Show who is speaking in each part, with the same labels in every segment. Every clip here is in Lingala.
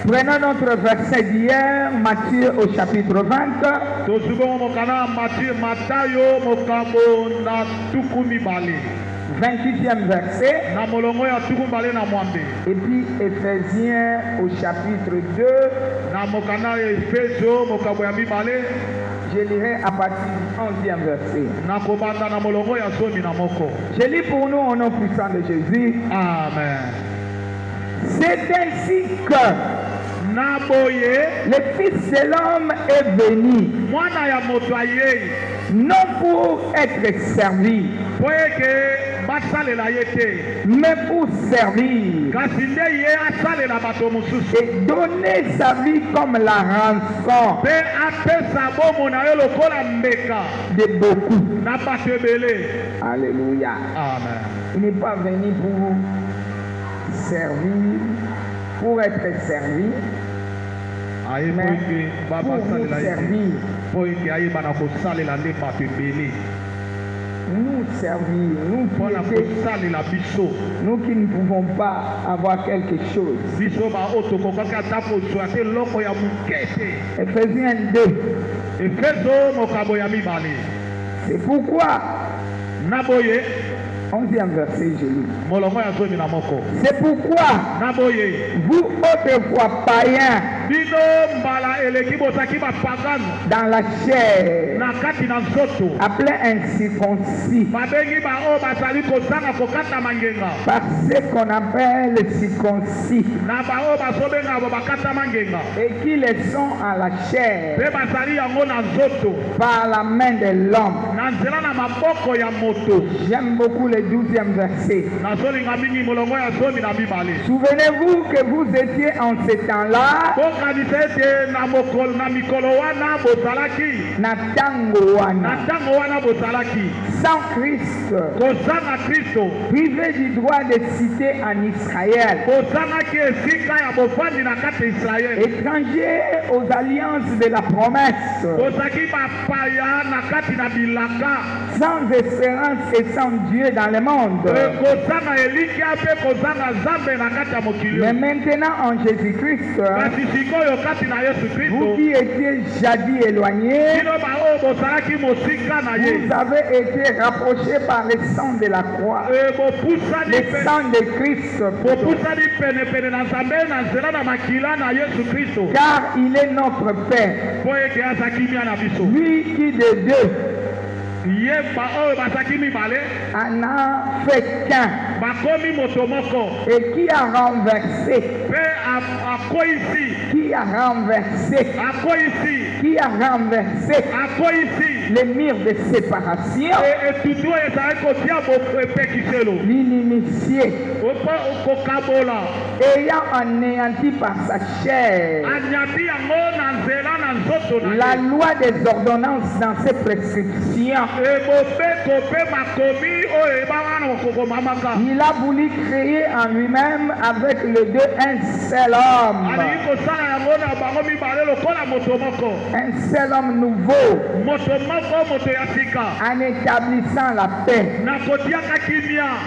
Speaker 1: Prenons notre verset d'hier, Matthieu au chapitre 20.
Speaker 2: Matthieu, Matayo, Mokambo, na tukumi bale.
Speaker 1: 28e verset. Et puis Éphésiens au chapitre 2. Je lirai à partir du 11e verset. Je lis pour nous au nom puissant de Jésus.
Speaker 2: Amen.
Speaker 1: C'est ainsi que le Fils de l'homme est venu, non pour être servi, mais pour servir et donner sa vie comme la rançon de beaucoup. Alléluia.
Speaker 2: Amen.
Speaker 1: Il n'est pas venu pour servir, pour être servi, mais pour nous servir. Nous servir, nous qui ne pouvons pas avoir quelque chose. Éphésiens 2. C'est pourquoi 11e verset, je lis. C'est pourquoi vous autrefois païens dans la chair, appelés incirconcis, par ce qu'on appelle circoncis, et qui les sont à la chair par la main de l'homme. J'aime beaucoup le 12e verset. Souvenez-vous que vous étiez en ce temps-là sans Christ, privé du droit de citer en Israël, étranger aux alliances de la promesse, sans espérance et sans Dieu dans le monde. Mais maintenant en Jésus-Christ, vous qui étiez jadis éloignés, vous avez été rapprochés par le sang de la croix, le sang de Christ, car il est notre Père, lui qui de deux en a fait qu'un, et qui a renversé les murs de séparation, l'inimitié, ayant anéanti par sa chair la loi des ordonnances dans ses prescriptions. Il a voulu créer en lui-même avec les deux un seul homme. Un seul homme nouveau, en établissant la paix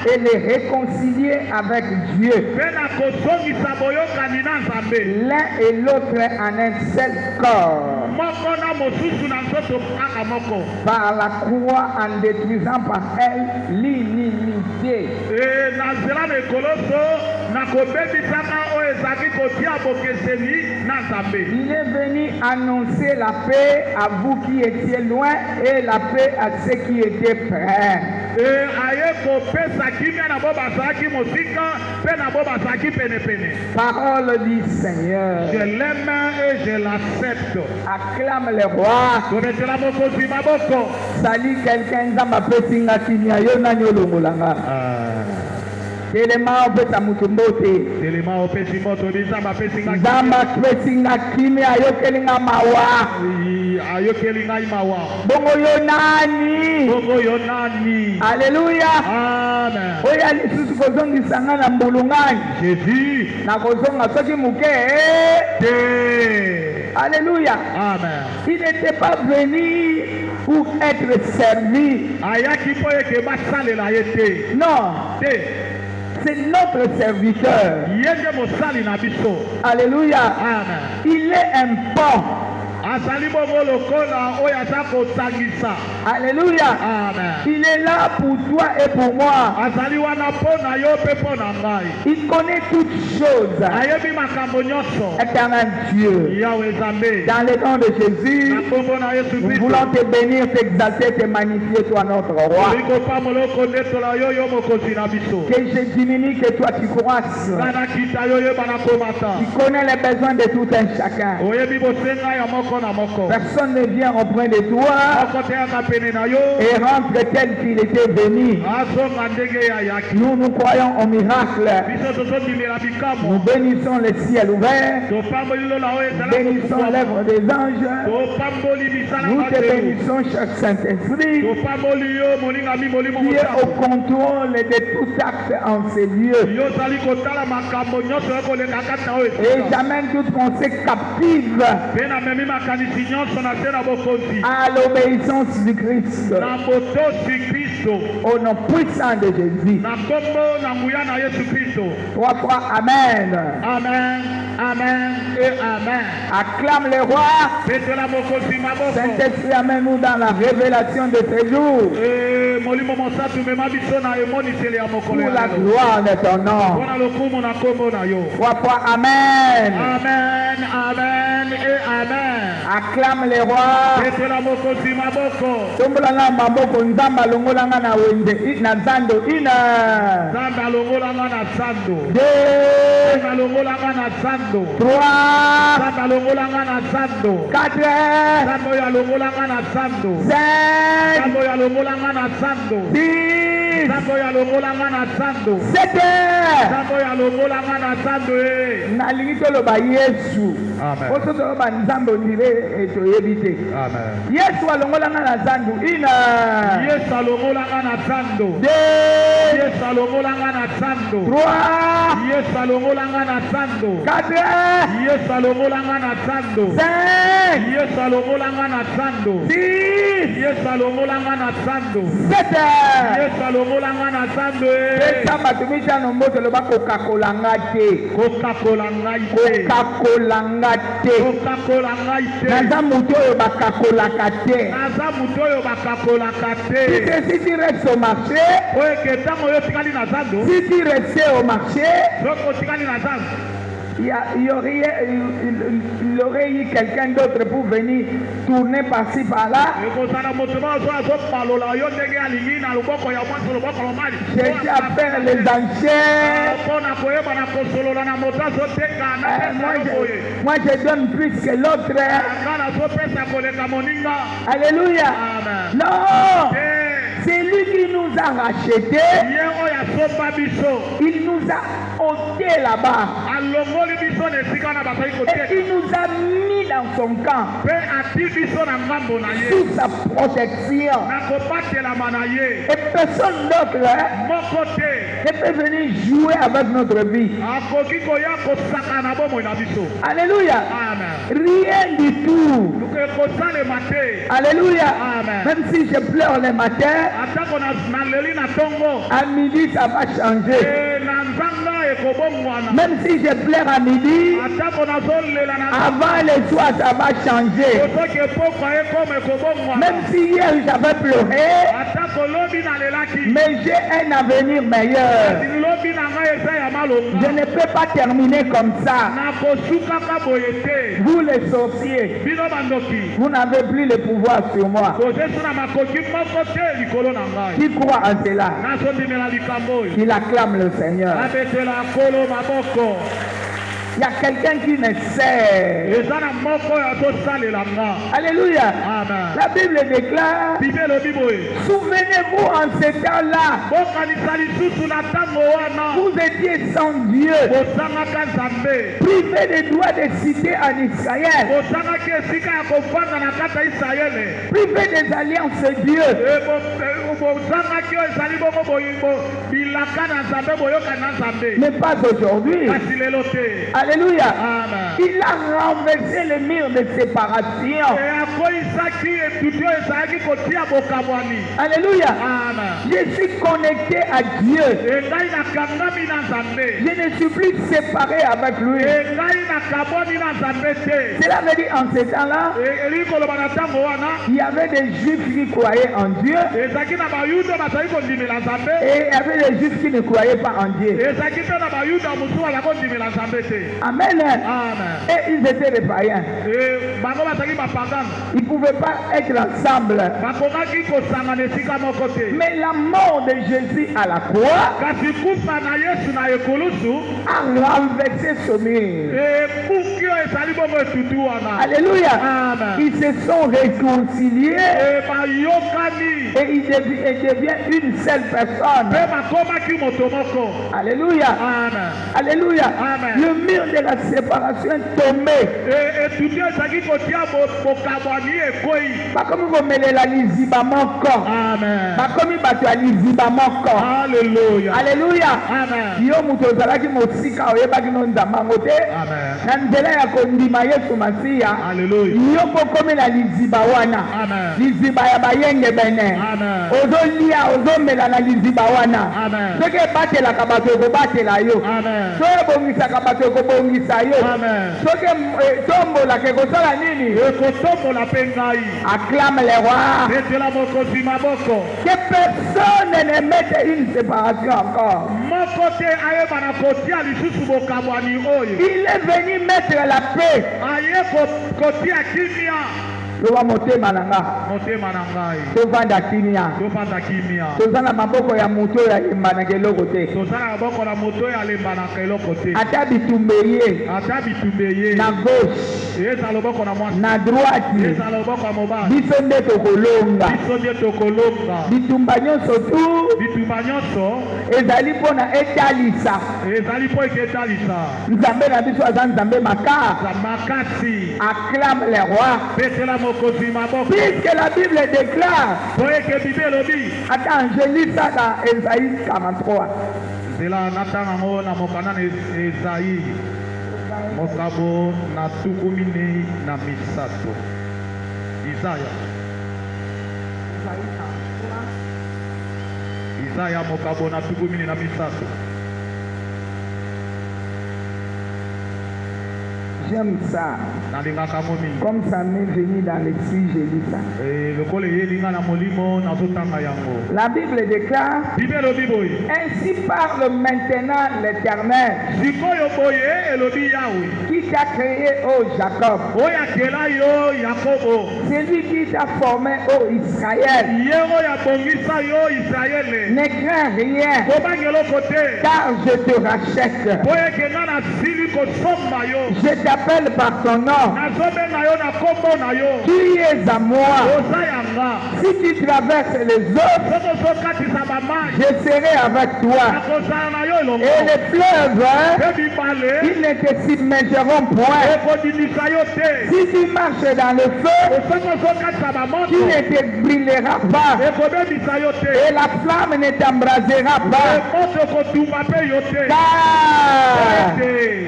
Speaker 1: et les réconcilier avec Dieu, l'un et l'autre en un seul corps, par la croix, en détruisant par elle l'inimité. Il est venu annoncer la paix à vous qui étiez loin et la paix à ceux qui étaient près. Parole du Seigneur.
Speaker 2: Je l'aime et je l'accepte.
Speaker 1: Acclame le roi. Salut quelqu'un dans ma petite kinya yo na nyolongolanga. Telema opesa mutumbote.
Speaker 2: Telema opesi moto bizamba pesinga.
Speaker 1: Zamba pesinga kimia yokelinga mawa.
Speaker 2: Ayokelinga imawa.
Speaker 1: Bongo yo nani. Alléluia.
Speaker 2: Amen.
Speaker 1: Oya lisusu kozongi sanga na mbulungani.
Speaker 2: Jésus.
Speaker 1: Na kozonga soki muke. Alléluia.
Speaker 2: Amen.
Speaker 1: Il n'était pas venu pour être servi.
Speaker 2: Ayaki poye ke basale la yete.
Speaker 1: Non. C'est notre serviteur.
Speaker 2: Yenge mosali na biso.
Speaker 1: Alléluia.
Speaker 2: Amen.
Speaker 1: Il est un pont.
Speaker 2: Azali bongo lokola oyo aza kotangisa.
Speaker 1: Alléluia.
Speaker 2: Amen.
Speaker 1: Il est là pour toi et pour moi.
Speaker 2: Azali wana mpo na yo mpe mpo na ngai.
Speaker 1: Il connaît toutes choses.
Speaker 2: Ayebi makambo nyonso.
Speaker 1: Éternel Dieu.
Speaker 2: Yahweh Nzambe.
Speaker 1: Dans le nom de Jésus,
Speaker 2: Na kombo na Yesu
Speaker 1: nous
Speaker 2: Kristo.
Speaker 1: voulons te bénir, t'exalter, te magnifier, toi notre roi.
Speaker 2: Toliko pamolo kondetola yo yo mokonzi na biso.
Speaker 1: Que je diminue, que toi tu croisses.
Speaker 2: Kana kita yo yeba na komata.
Speaker 1: Tu connais les besoins de tout un chacun.
Speaker 2: Oyebi bosenga ya moko na moko.
Speaker 1: Personne ne vient auprès de toi
Speaker 2: Moko te yaka pene na yo.
Speaker 1: et rentre tel qu'il était venu.
Speaker 2: Azonga ndenge ya yaki.
Speaker 1: Nous croyons au miracle.
Speaker 2: Biso tozondimela
Speaker 1: Nous
Speaker 2: bikamwa.
Speaker 1: bénissons le ciel ouvert.
Speaker 2: Topamboli lola oyo ezala
Speaker 1: Bénissons
Speaker 2: kokukwa.
Speaker 1: l'œuvre des anges.
Speaker 2: Topamboli misala
Speaker 1: Nous te
Speaker 2: matelu.
Speaker 1: bénissons, cher Saint-Esprit.
Speaker 2: Topamboli yo molingami molimo
Speaker 1: Qui est au
Speaker 2: mosantu.
Speaker 1: contrôle de tout acte en ces lieux.
Speaker 2: Yo ozali kotala makambo nyonso ekoleka kati na oyo
Speaker 1: Et
Speaker 2: esika.
Speaker 1: j'amène toute pensée captive
Speaker 2: Mpe namemi makanisi nyonso na se na bokonzi.
Speaker 1: à l'obéissance du Christ.
Speaker 2: Na botosi Kristo.
Speaker 1: Au nom puissant de Jésus.
Speaker 2: Na kombo na nguya na Yesu Kristo.
Speaker 1: Trois fois, Amen.
Speaker 2: Amen, amen et amen.
Speaker 1: Acclame le roi.
Speaker 2: Petela mokonzi maboko.
Speaker 1: Saint-Esprit, amène-nous dans la révélation de ces jours.
Speaker 2: Molimo mosantu mema biso na emoniseli ya mokolo
Speaker 1: Pour
Speaker 2: ya
Speaker 1: la
Speaker 2: lelo.
Speaker 1: gloire de ton nom.
Speaker 2: Mpona lokumu na kombo na yo.
Speaker 1: Trois fois, Amen.
Speaker 2: Amen, amen et amen.
Speaker 1: Acclame le roi.
Speaker 2: Petela mokonzi maboko.
Speaker 1: Tombolanga maboko nzambe alongolanga na wende na zando ina.
Speaker 2: Nzambe alongolanga na zando.
Speaker 1: Deux,
Speaker 2: Nzambe alongolanga na zando.
Speaker 1: trois,
Speaker 2: Nzambe alongolanga na zando.
Speaker 1: quatre,
Speaker 2: Nzambe oyo alongolanga na zando.
Speaker 1: cinq,
Speaker 2: Nzambe oyo alongolanga na zando.
Speaker 1: six,
Speaker 2: Nzambe oyo alongolanga na zando.
Speaker 1: sept.
Speaker 2: Nzambe oyo alongolanga na zando
Speaker 1: Nalingi toloba Yesu.
Speaker 2: Amen.
Speaker 1: Oso toloba nzambe ondire toyebi te.
Speaker 2: Amen.
Speaker 1: Yesu alongolanga na zando ina.
Speaker 2: Yesu alongolanga na zando.
Speaker 1: Deux,
Speaker 2: Yesu alongolanga na zando.
Speaker 1: trois,
Speaker 2: Yesu alongolanga na zando.
Speaker 1: quatre,
Speaker 2: Yesu alongolanga na zando.
Speaker 1: cinq,
Speaker 2: Yesu alongolanga na zando.
Speaker 1: six,
Speaker 2: Yesu alongolanga na zando.
Speaker 1: sept.
Speaker 2: Yesu alongolanga na zando
Speaker 1: Pesa batumishi ano mbote loba Coca-Cola nga te.
Speaker 2: kokakola ngai te.
Speaker 1: Coca-Cola nga te.
Speaker 2: Kokakola ngai te.
Speaker 1: Naza moto oyo bakakolaka te.
Speaker 2: Naza moto oyo bakakolaka te.
Speaker 1: Si tu restes au marché,
Speaker 2: oyo eke ntango oyo otikali na zando.
Speaker 1: si tu restes au marché,
Speaker 2: Soki otikali na zando.
Speaker 1: il aurait eu quelqu'un d'autre pour venir tourner par-ci par-là.
Speaker 2: ekozala moto moso azopalola yo ndenge alingi na loboko ya mwasi loboko ya mobali.
Speaker 1: Chercher à faire les enchères.
Speaker 2: mpona koyeba na kosolola na moto azoteka na pesa yo boye.
Speaker 1: Moi, je donne plus que l'autre.
Speaker 2: nga nazopesa koleka moninga.
Speaker 1: Alléluia.
Speaker 2: Amen.
Speaker 1: Non.
Speaker 2: te
Speaker 1: C'est lui qui nous a rachetés.
Speaker 2: ye oyo asomba biso
Speaker 1: Il nous a ôtés là-bas.
Speaker 2: alongoli biso na esika na bazali
Speaker 1: Et
Speaker 2: koteka
Speaker 1: il nous a mis dans son camp.
Speaker 2: mpe ati biso na ngambo na ye
Speaker 1: Sous sa protection.
Speaker 2: na kobatelama na ye.
Speaker 1: Et personne d'autre
Speaker 2: moko te
Speaker 1: ne peut venir jouer avec notre vie.
Speaker 2: akoki koya kosaka na bomoi na biso.
Speaker 1: Alléluia.
Speaker 2: Amen.
Speaker 1: Rien du tout.
Speaker 2: ekosalema te.
Speaker 1: Alléluia.
Speaker 2: Amen.
Speaker 1: Même si je pleure le matin,
Speaker 2: atako naleli na ntongo
Speaker 1: à midi ça va changer.
Speaker 2: na nzanga ekobongwana.
Speaker 1: Même si je pleure à midi,
Speaker 2: atako nazolela na
Speaker 1: avant le soir ça va changer.
Speaker 2: soki epokwa ekoma ekobongwana.
Speaker 1: Même si hier j'avais pleuré,
Speaker 2: atako lobi nalelaki
Speaker 1: mais j'ai un avenir meilleur.
Speaker 2: lobi na ngai eza ya
Speaker 1: Je
Speaker 2: malonga.
Speaker 1: ne peux pas terminer comme ça.
Speaker 2: nakosukaka boye te.
Speaker 1: Vous les sorciers,
Speaker 2: bino bandoki
Speaker 1: vous n'avez plus le pouvoir sur moi.
Speaker 2: kozesu na makoki moko te likolo na ngai.
Speaker 1: Qui croit en cela?
Speaker 2: nazondimela likambo oyo.
Speaker 1: Il acclame le Seigneur.
Speaker 2: abetela nkolo maboko.
Speaker 1: Il y a quelqu'un qui me sert.
Speaker 2: eza na moko oyo azosalela nga.
Speaker 1: Alléluia.
Speaker 2: amen.
Speaker 1: La Bible déclare,
Speaker 2: bible elobi boye.
Speaker 1: souvenez-vous en ce temps-là,
Speaker 2: bokanisa lisusu na ntango wana
Speaker 1: vous étiez sans Dieu,
Speaker 2: bosangaka nzambe.
Speaker 1: privés des droits de cité en Israël,
Speaker 2: bosangaki esika ya kovanda na kati ya isalaele.
Speaker 1: privés des alliances de Dieu.
Speaker 2: bozangaki oyo ezali bongo bilaka na nzambe boyoka na nzambe.
Speaker 1: Mais pas aujourd'hui.
Speaker 2: kasi lelo te.
Speaker 1: Alléluia.
Speaker 2: Amen.
Speaker 1: Il a renversé le mur de séparation. Alléluia.
Speaker 2: Amen.
Speaker 1: Je suis connecté à Dieu. Je ne suis plus séparé avec lui. Cela veut dire en ce temps-là, il y avait des juifs qui croyaient en Dieu et il y avait des juifs qui ne croyaient pas en Dieu. Amen.
Speaker 2: Amen.
Speaker 1: Et ils étaient des païens. Ils ne pouvaient pas être ensemble. Mais la mort de Jésus à la croix a renversé ce mur. Alléluia.
Speaker 2: Amen.
Speaker 1: Ils se sont réconciliés et ils deviennent une seule personne. Alléluia.
Speaker 2: Amen.
Speaker 1: Alléluia.
Speaker 2: Amen.
Speaker 1: Le mur de la séparation est tombé. Pas comme vous mettez la liziba moko.
Speaker 2: Amen.
Speaker 1: Pas comme vous la liziba moko.
Speaker 2: Alléluia.
Speaker 1: Alléluia.
Speaker 2: Amen.
Speaker 1: Yo muto zalaki mosika oyebaki no nzambango te.
Speaker 2: Amen.
Speaker 1: Na nzela ya kondima Yesu Masiya.
Speaker 2: Alléluia.
Speaker 1: Yo bokomi na liziba wana.
Speaker 2: Amen.
Speaker 1: Liziba ya bayenge bene.
Speaker 2: Amen.
Speaker 1: Ozolia ozomela na liziba wana.
Speaker 2: Amen.
Speaker 1: Soki ebatelaka bato ekobatela yo.
Speaker 2: Amen.
Speaker 1: Soki ebongisaka bato ekobongisa yo.
Speaker 2: Amen.
Speaker 1: Soki tombolaka ekosala nini? Acclame les rois. Que personne ne mette une séparation encore. Il est venu mettre la paix. Loba motema na nga tovanda kimia toza na maboko ya moto oyo alembanaka eloko te ata bitumba ye na gauche na droite biso nde tokolonga bitumba nyonso tu ezali mpo na etalisa nzambe na biso aza nzambe makasi. Acclame les rois. Puisque la Bible déclare, attends, je lis ça dans Ésaïe 43.
Speaker 2: Isaya mokabo na tukumini na misato.
Speaker 1: J'aime ça. Comme ça m'est venu dans l'esprit, j'ai lu ça. La Bible déclare, ainsi parle maintenant l'Éternel, qui t'a créé, ô Jacob. C'est lui qui t'a formé, ô Israël. Ne crains rien, car je te rachète. Je t'appelle par ton nom. Tu es à moi. Si tu traverses les eaux, je serai avec toi. Et les fleuves, ils ne te submergeront point. Si tu marches dans le feu, tu ne te brûleras pas. Et la flamme ne t'embrasera pas.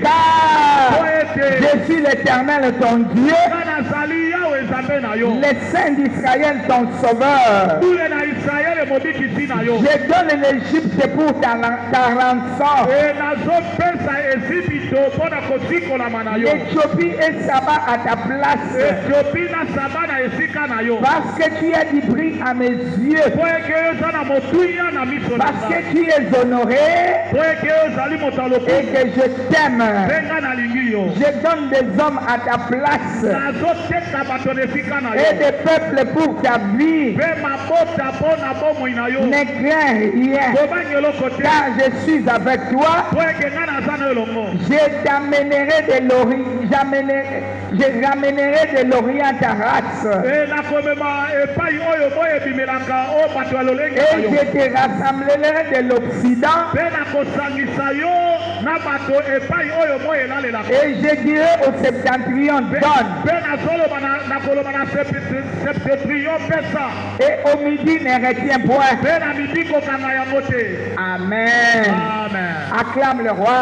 Speaker 1: Car je suis l'Éternel ton Dieu, le Saint d'Israël ton sauveur. Je donne l'Égypte pour ta rançon. L'Éthiopie et Saba à ta place. Parce que tu as du prix à mes yeux. Parce que tu es honoré et que je t'aime. Je donne des hommes à ta place et des peuples pour ta vie. Ne crains rien, car je suis avec toi. Je t'amènerai de j'amènerai de l'Orient ta race. Et je te rassemblerai de l'Occident. Et je dirai au septentrion, donne. Et au midi, ne retiens point. Amen. Acclame le roi.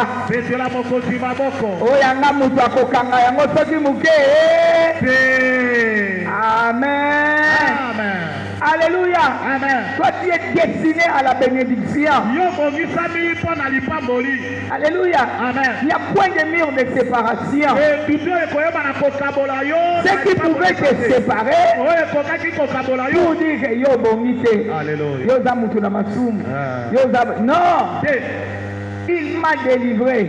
Speaker 1: Amen. Alléluia.
Speaker 2: Amen.
Speaker 1: Toi, tu es destiné à la bénédiction. Alléluia.
Speaker 2: Amen.
Speaker 1: Il n'y a point de mur de séparation. Ce qui pouvait te séparer pour dire que yo bonité.
Speaker 2: Alléluia.
Speaker 1: Yo zamutu na masumu. Non. Il m'a délivré.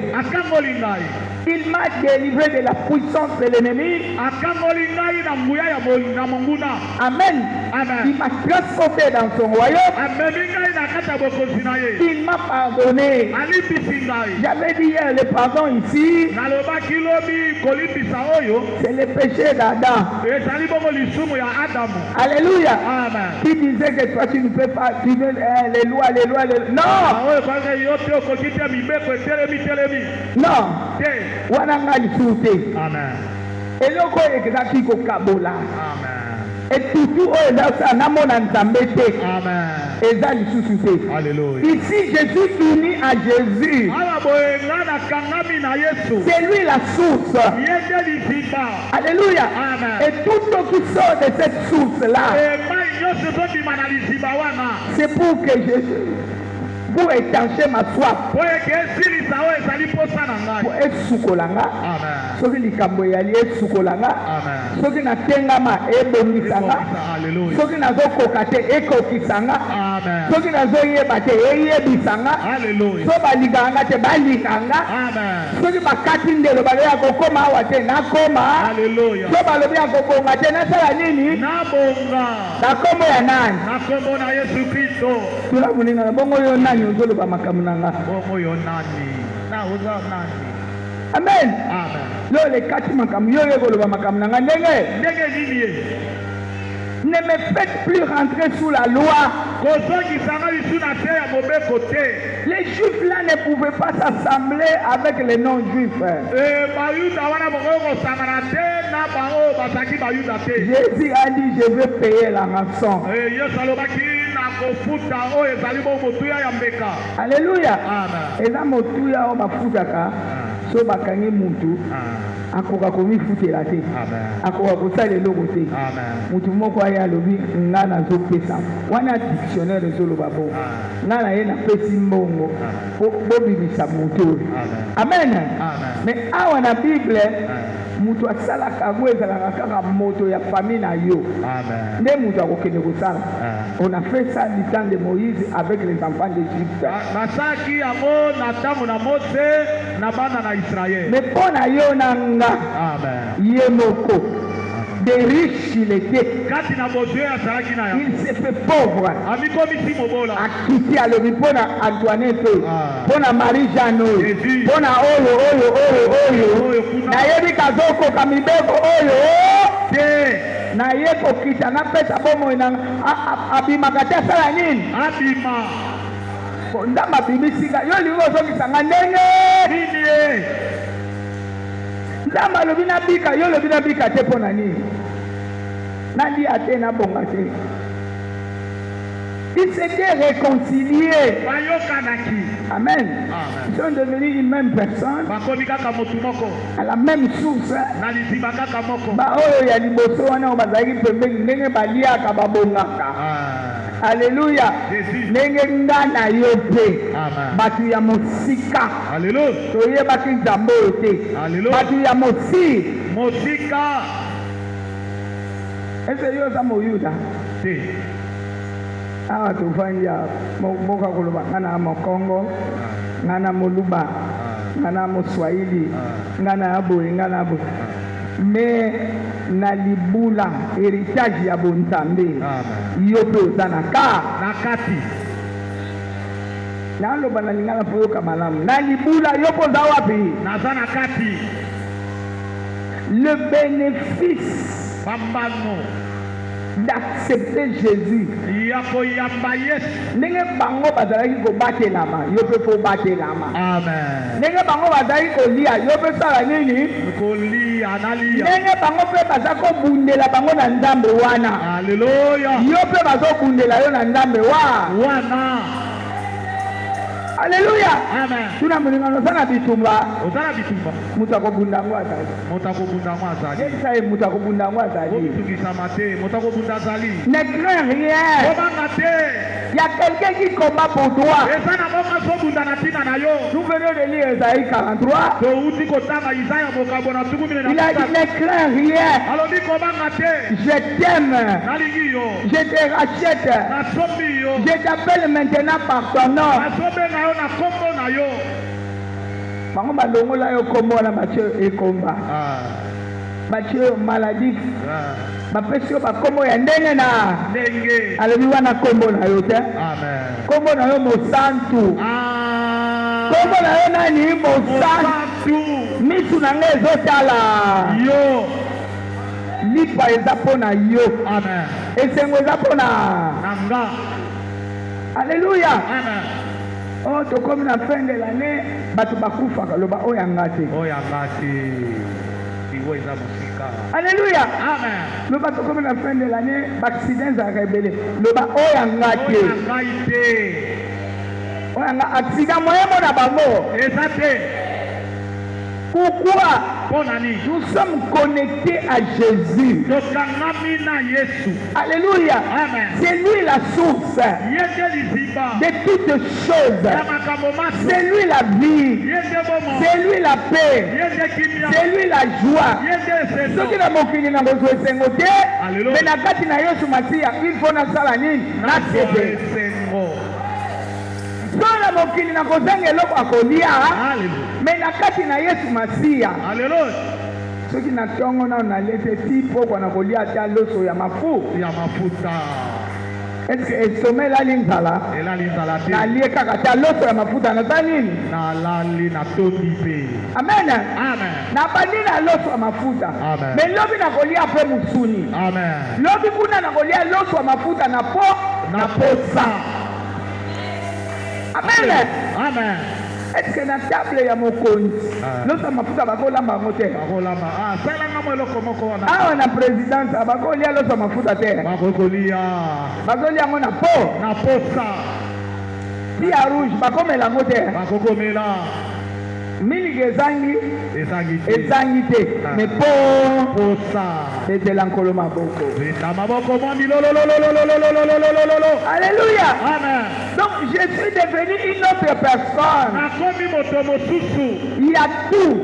Speaker 1: Il m'a délivré de la puissance de l'ennemi. Amen. Il m'a transporté dans son royaume. Il m'a pardonné. J'avais dit hier le pardon ici. C'est le péché d'Adam. Alléluia. Qui disait que toi tu ne peux pas suivre les lois. Non. Non. Wananga lisuute.
Speaker 2: Amen.
Speaker 1: Eloko ezaki kokabola.
Speaker 2: Amen.
Speaker 1: Et tout eza namona nzambe te.
Speaker 2: Amen.
Speaker 1: Eza lisusu te.
Speaker 2: Alléluia.
Speaker 1: Ici Jésus uni à Jésus. C'est lui la source. Alléluia.
Speaker 2: Amen.
Speaker 1: Et tout ce qui sort de cette source là, c'est pour que Jésus, pour étancher ma soif, pour esukolanga, soki likambo yali esukolanga, soki natengama ebongisanga, soki nazokoka te ekokisanga, soki nazoyeba te eyebisanga, so balinganga te balinganga, soki bakati ndelo baloya kokoma awa te nakoma, so balobi ya kobonga te nasala nini? Na kombo ya nani? Tula muninga bongo yo nani ozoloba makambo nanga? Amen. Lo le kati makambo yo yekoloba makambo nanga ndenge. Ne me faites plus rentrer sous la loi. Les juifs là ne pouvaient pas s'assembler avec les non-juifs. Jésus a dit je vais payer la rançon. Alléluia. Et là motuya o bafutaka so bakangi muntu akoka komifutela te akoka kosala eloko te mutu moko aye alobi nga nazopesa wana dictionnaire ezoloba bo nga na ye napesi mbongo bobimisa mutu oyo. Amen. Mais awa na Bible mutu asalaka yango ezalaka kaka moto ya famille na yo nde mutu akokende kosala. On a fait ça du temps de Moïse avec les enfants d'Égypte. Mais pour na yo nanga ye moko de riche il était. Il s'est fait pauvre. Akiti alobi pona Antoinette, pona Marie-Jeanne, pona oyo. Na yebi kazoko kamibeko oyo. Na ye kokita na pesa bomo ina abimaka te asala nini? Abima. Ndamba bimisika yo lingo ozokisanga ndenge nini ye? Ndamba lobi na bika yo lobi na bika te pona nini? Nandi ate na bonga te. Ils s'étaient réconciliés. Amen. Ils sont devenus une même personne. À la même source. Alléluia. Nenge ngana yote. Batu ya mosika.
Speaker 2: Alléluia.
Speaker 1: Toye baki nzambo yote. Batu ya mosika. Est-ce que yo za moyuda? Si. Awa tufanya moka kuluba ngana mokongo ngana moluba ngana moswahili ngana aboye ngana abo me na libula héritage ya bonzambe yo pe ozana ka na kati na loba na lingana poyoka malamu na libula yo poza wapi na zana kati le bénéfice
Speaker 2: Bambano.
Speaker 1: d'accepter Jésus.
Speaker 2: Yakoyamba yes.
Speaker 1: Nenge bango bazalaki kobatelama, yo pe fo batelama.
Speaker 2: Amen.
Speaker 1: Nenge bango bazalaki kolia, yo pe sala nini?
Speaker 2: Koli analia.
Speaker 1: Nenge bango pe bazako kobundela bango na nzambe wana.
Speaker 2: Alléluia.
Speaker 1: Yo pe bazo kobundela yo na nzambe
Speaker 2: wana.
Speaker 1: Alléluia.
Speaker 2: Amen.
Speaker 1: Tuna mulingano sana bitumba.
Speaker 2: Ozala bitumba.
Speaker 1: Mutako bundango azali.
Speaker 2: Mutako bundango azali.
Speaker 1: Yesa mutako bundango azali.
Speaker 2: Otukisa mate, mutako bundazali.
Speaker 1: Ne crains rien.
Speaker 2: Obanga te.
Speaker 1: Il y a quelqu'un qui combat pour toi.
Speaker 2: Esa na boka so bundana tina na yo.
Speaker 1: Nous venons de lire Esaïe 43.
Speaker 2: To uti kotanga Isaya boka bona tukumile na.
Speaker 1: Il a dit ne crains rien.
Speaker 2: Alors dit kobanga te.
Speaker 1: Je t'aime.
Speaker 2: Nalingi yo.
Speaker 1: Je te rachète.
Speaker 2: Na sombi yo.
Speaker 1: Je t'appelle maintenant par ton nom.
Speaker 2: Na sombe na yo na kombo na yo.
Speaker 1: Bango balongola yo kombo na Matthieu ekomba. Matthieu maladif. Bapesi yo bakombo ya ndenge na
Speaker 2: ndenge.
Speaker 1: Alobi wana kombo na yo te.
Speaker 2: Amen.
Speaker 1: Kombo na yo mosantu. Kombo na yo nani mosantu. Misu na ngai ezotala.
Speaker 2: Yo.
Speaker 1: Lipa eza mpo na yo.
Speaker 2: Amen.
Speaker 1: Esengo eza mpo na
Speaker 2: nga.
Speaker 1: Alléluia.
Speaker 2: Amen.
Speaker 1: Oh, tokomi na fin de l'année, bato bakufaka loba oyo yanga te.
Speaker 2: Oyo yanga te. Iwo eza musika.
Speaker 1: Alléluia.
Speaker 2: Amen.
Speaker 1: Loba tokomi na fin de l'année, accident ezalaka ebele. Loba oyo yanga te.
Speaker 2: Oyo yanga te.
Speaker 1: Oyo yanga accident moyemo na bango.
Speaker 2: Eza te.
Speaker 1: Pourquoi?
Speaker 2: Nous
Speaker 1: sommes connectés à Jésus. Alléluia.
Speaker 2: Amen.
Speaker 1: C'est lui la source de toutes choses. C'est lui la vie. C'est lui la paix. C'est lui la joie. Ce qui n'a mokili na besoin de sengote, mais na kati na Yesu Masia, il faut na sala nini? Na sebe. Sola mokili na kozanga eloko akolia, mais na kati na Yesu Masia.
Speaker 2: Alléluia.
Speaker 1: Soki na tongo na lete tipo kwa na kolia ta loso ya
Speaker 2: mafuta.
Speaker 1: Est-ce que esomé la linzala?
Speaker 2: La linzala te.
Speaker 1: Na lié kaka ta loso ya mafuta na nini?
Speaker 2: Na lali na tobi pe.
Speaker 1: Amen.
Speaker 2: Amen.
Speaker 1: Na bandi na loso ya mafuta.
Speaker 2: Amen.
Speaker 1: Mais lobi na kolia pe musuni.
Speaker 2: Amen.
Speaker 1: Lobi kuna na kolia loso ya mafuta na posa. Amen.
Speaker 2: Amen.
Speaker 1: Est-ce que na table ya mokonzi loso mafuta bakolamba ngote?
Speaker 2: Bakolamba. Sala ngamo eloko moko wana.
Speaker 1: Awa na présidence abakolia loso mafuta te.
Speaker 2: Bakolia.
Speaker 1: Bakolia ngo na
Speaker 2: posa.
Speaker 1: Ti ya rouge bakomela ngote.
Speaker 2: Bakokomela.
Speaker 1: Mingi ezangi te. Mais posa. C'est l'ankolo maboko. Alléluia.
Speaker 2: Amen.
Speaker 1: Donc je suis devenu une autre personne. Il y a tout.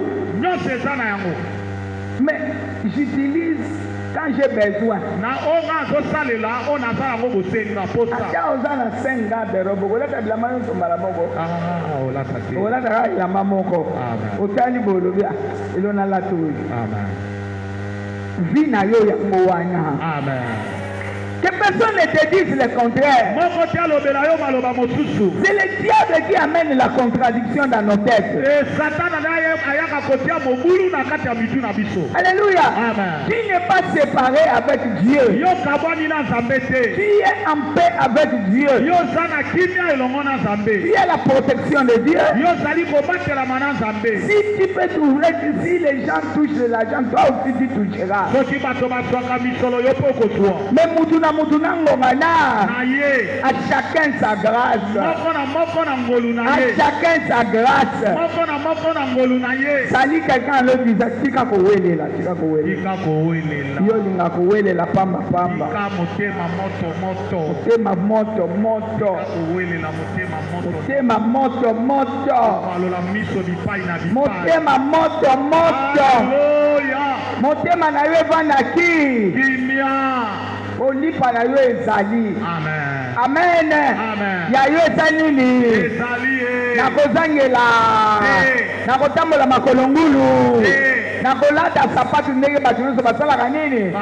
Speaker 1: Mais j'utilise quand j'ai besoin. Acha ozana senga berobo. Ola tabla mano sombala moko. Ola tara la mamoko. Otali bolobia. Ilona latu.
Speaker 2: Amen.
Speaker 1: Vina yo ya mowana.
Speaker 2: Amen.
Speaker 1: Que personne ne te dise le contraire. C'est le diable qui amène la contradiction dans nos têtes. Alléluia.
Speaker 2: Amen.
Speaker 1: Tu n'es pas séparé avec Dieu. Tu es en paix avec Dieu. Tu as la protection de Dieu. Si tu peux t'ouvrir, si les gens touchent l'argent, toi aussi tu toucheras. Mais Mutuna ngomana, à chacun sa grâce. À chacun sa grâce. Sali quelqu'un le disait, tika kowele la. Yo linga kowele la pamba. Motema moto. Motema moto. Motema moto. Motema na yo vanaki. Olipa na yo ezali. Amen. Ya yo ezali. Na kozangela. Na kotambola makolo ngulu. Na kolata sapatu ndenge bato nyonso basalaka nini?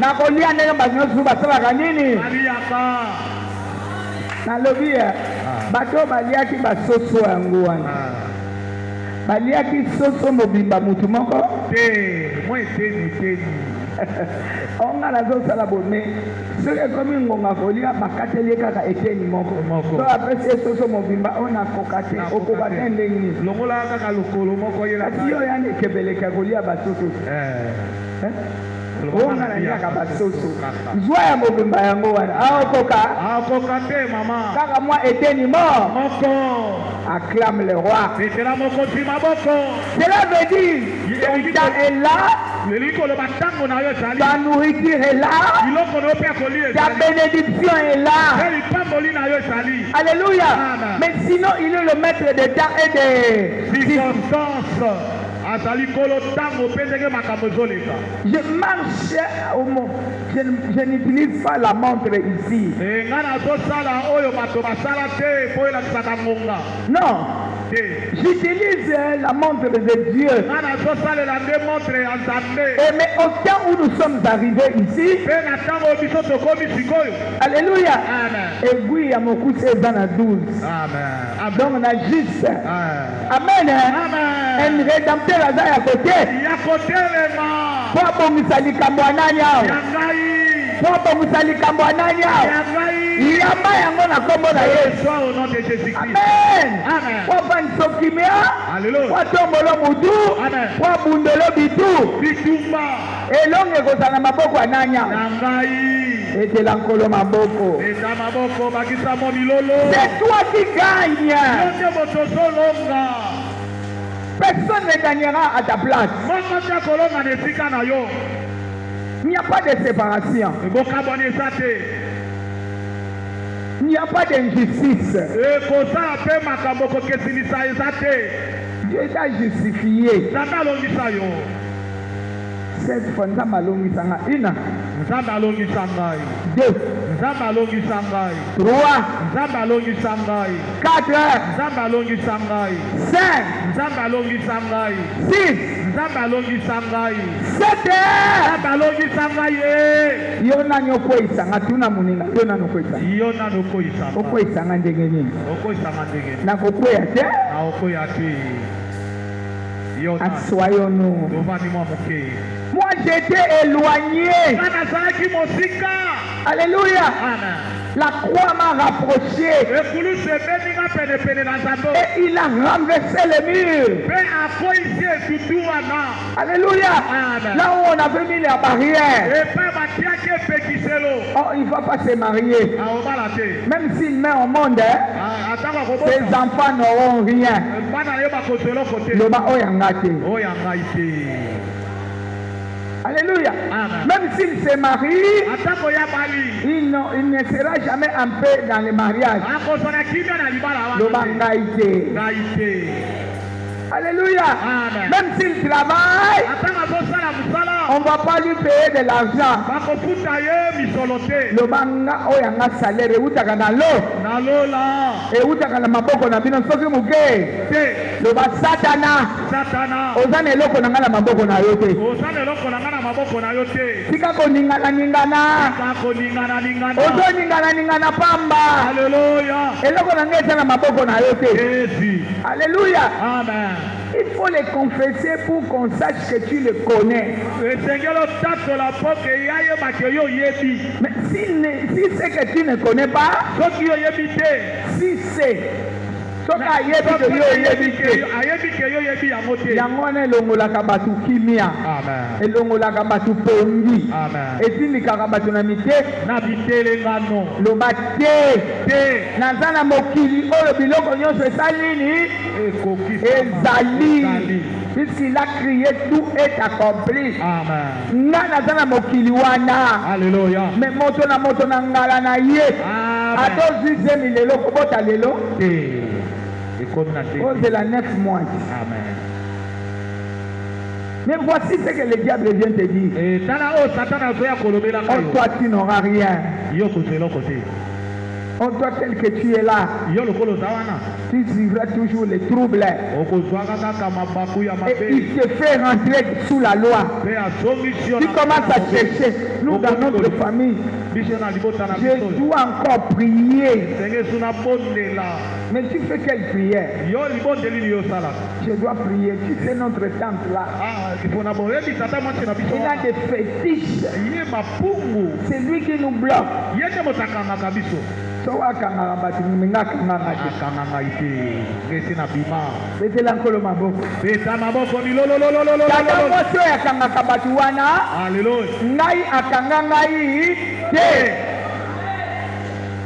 Speaker 1: Na kolia ndenge bato nyonso basalaka nini? Nalobi bato baliaki basoso yango wana. baliaki soso mobimba mutu moko
Speaker 2: te moi eteni
Speaker 1: onga nazosala bone soki ekomi ngonga kolia bakateli kaka eteni moko so apesi soso mobimba oyo nakoka te okoka te ndenge
Speaker 2: longola kaka lokolo moko yela
Speaker 1: kasi yo yani ekebeleka kolia basoso onga naliaka basoso zwa ya mobimba yango wana
Speaker 2: akoka te mama
Speaker 1: kaka mwa eteni
Speaker 2: moko
Speaker 1: acclame le roi.
Speaker 2: Cela
Speaker 1: veut dire ton temps est là, ta nourriture est là, ta bénédiction est là. Alléluia. Mais sinon, il est le maître des temps et des circonstances. Je marche au monde. Je n'utilise pas la montre ici. Non. J'utilise la montre de Dieu. Et mais au temps où nous sommes arrivés ici, alléluia. Et oui, à mon coup, c'est dans la 12. Donc on a juste. Amen. Un rédempteur à côté. Pour Misali Kamwananya. Pour Misali Kamwananya. Yamba yango na kombo na Yesu. Amen. Kwa nsokimia. Kwa tombolo mudu. Kwa bundelo bitu. Elonge kozana maboko ananya. Et l'ankolo maboko. C'est toi qui gagne. Personne ne gagnera à ta place. Il n'y a pas de séparation. Il n'y a pas d'injustice. Dieu t'a justifié. Cette fois, nous allons une. 2. 3. 4. 5. 6. 7. Yona nyoko isanga tuna muninga yona noko isanga oko isanga ndenge nini na kokwea te assoyons-nous. Moi j'étais éloigné. Alléluia. La croix m'a rapproché. Et il a renversé les murs. Alléluia. Là où on avait mis la barrière. Oh, il ne va pas se marier. Même s'il met au monde, ses enfants n'auront rien. Alléluia. Même s'il se marie, il ne sera jamais en paix dans le mariage. Alléluia. Même s'il travaille, on ne va pas lui payer de l'argent. Le manga oyanga salaire eutaka na lo. Eutaka na maboko na bino soki muke. Le ba satana. Ozana eloko na ngala maboko na yo te. Tika koningana. Ozoningana pamba.
Speaker 2: Alléluia.
Speaker 1: Eloko na ngeta na maboko na yo te. Alléluia.
Speaker 2: Amen.
Speaker 1: Il faut les confesser pour qu'on sache que tu le connais. Mais si c'est que tu ne connais pas, si c'est yangone elongolaka batu kimia elongolaka batu pongi etilikaka batu na mite na bitelengano loba te naza na mokili oyo biloko nyonso esali nini ezali puisqu'il a crié tout est accompli. Nga naza na mokili wana.
Speaker 2: Alléluia.
Speaker 1: Mais moto na ngala na ye ato zize milelo kobota lelo c'est la 9 mois.
Speaker 2: Amen.
Speaker 1: Mais voici ce que le diable vient te dire. Oh, toi tu n'auras rien. Oh, toi tel que tu es là, tu vivras toujours les troubles. Et il te fait rentrer sous la loi. Tu commences à chercher. Nous, dans notre famille, je dois encore prier. Mais tu fais quelle prière? Je dois prier. Tu sais notre tante là. Il a des fétiches. C'est lui qui nous bloque.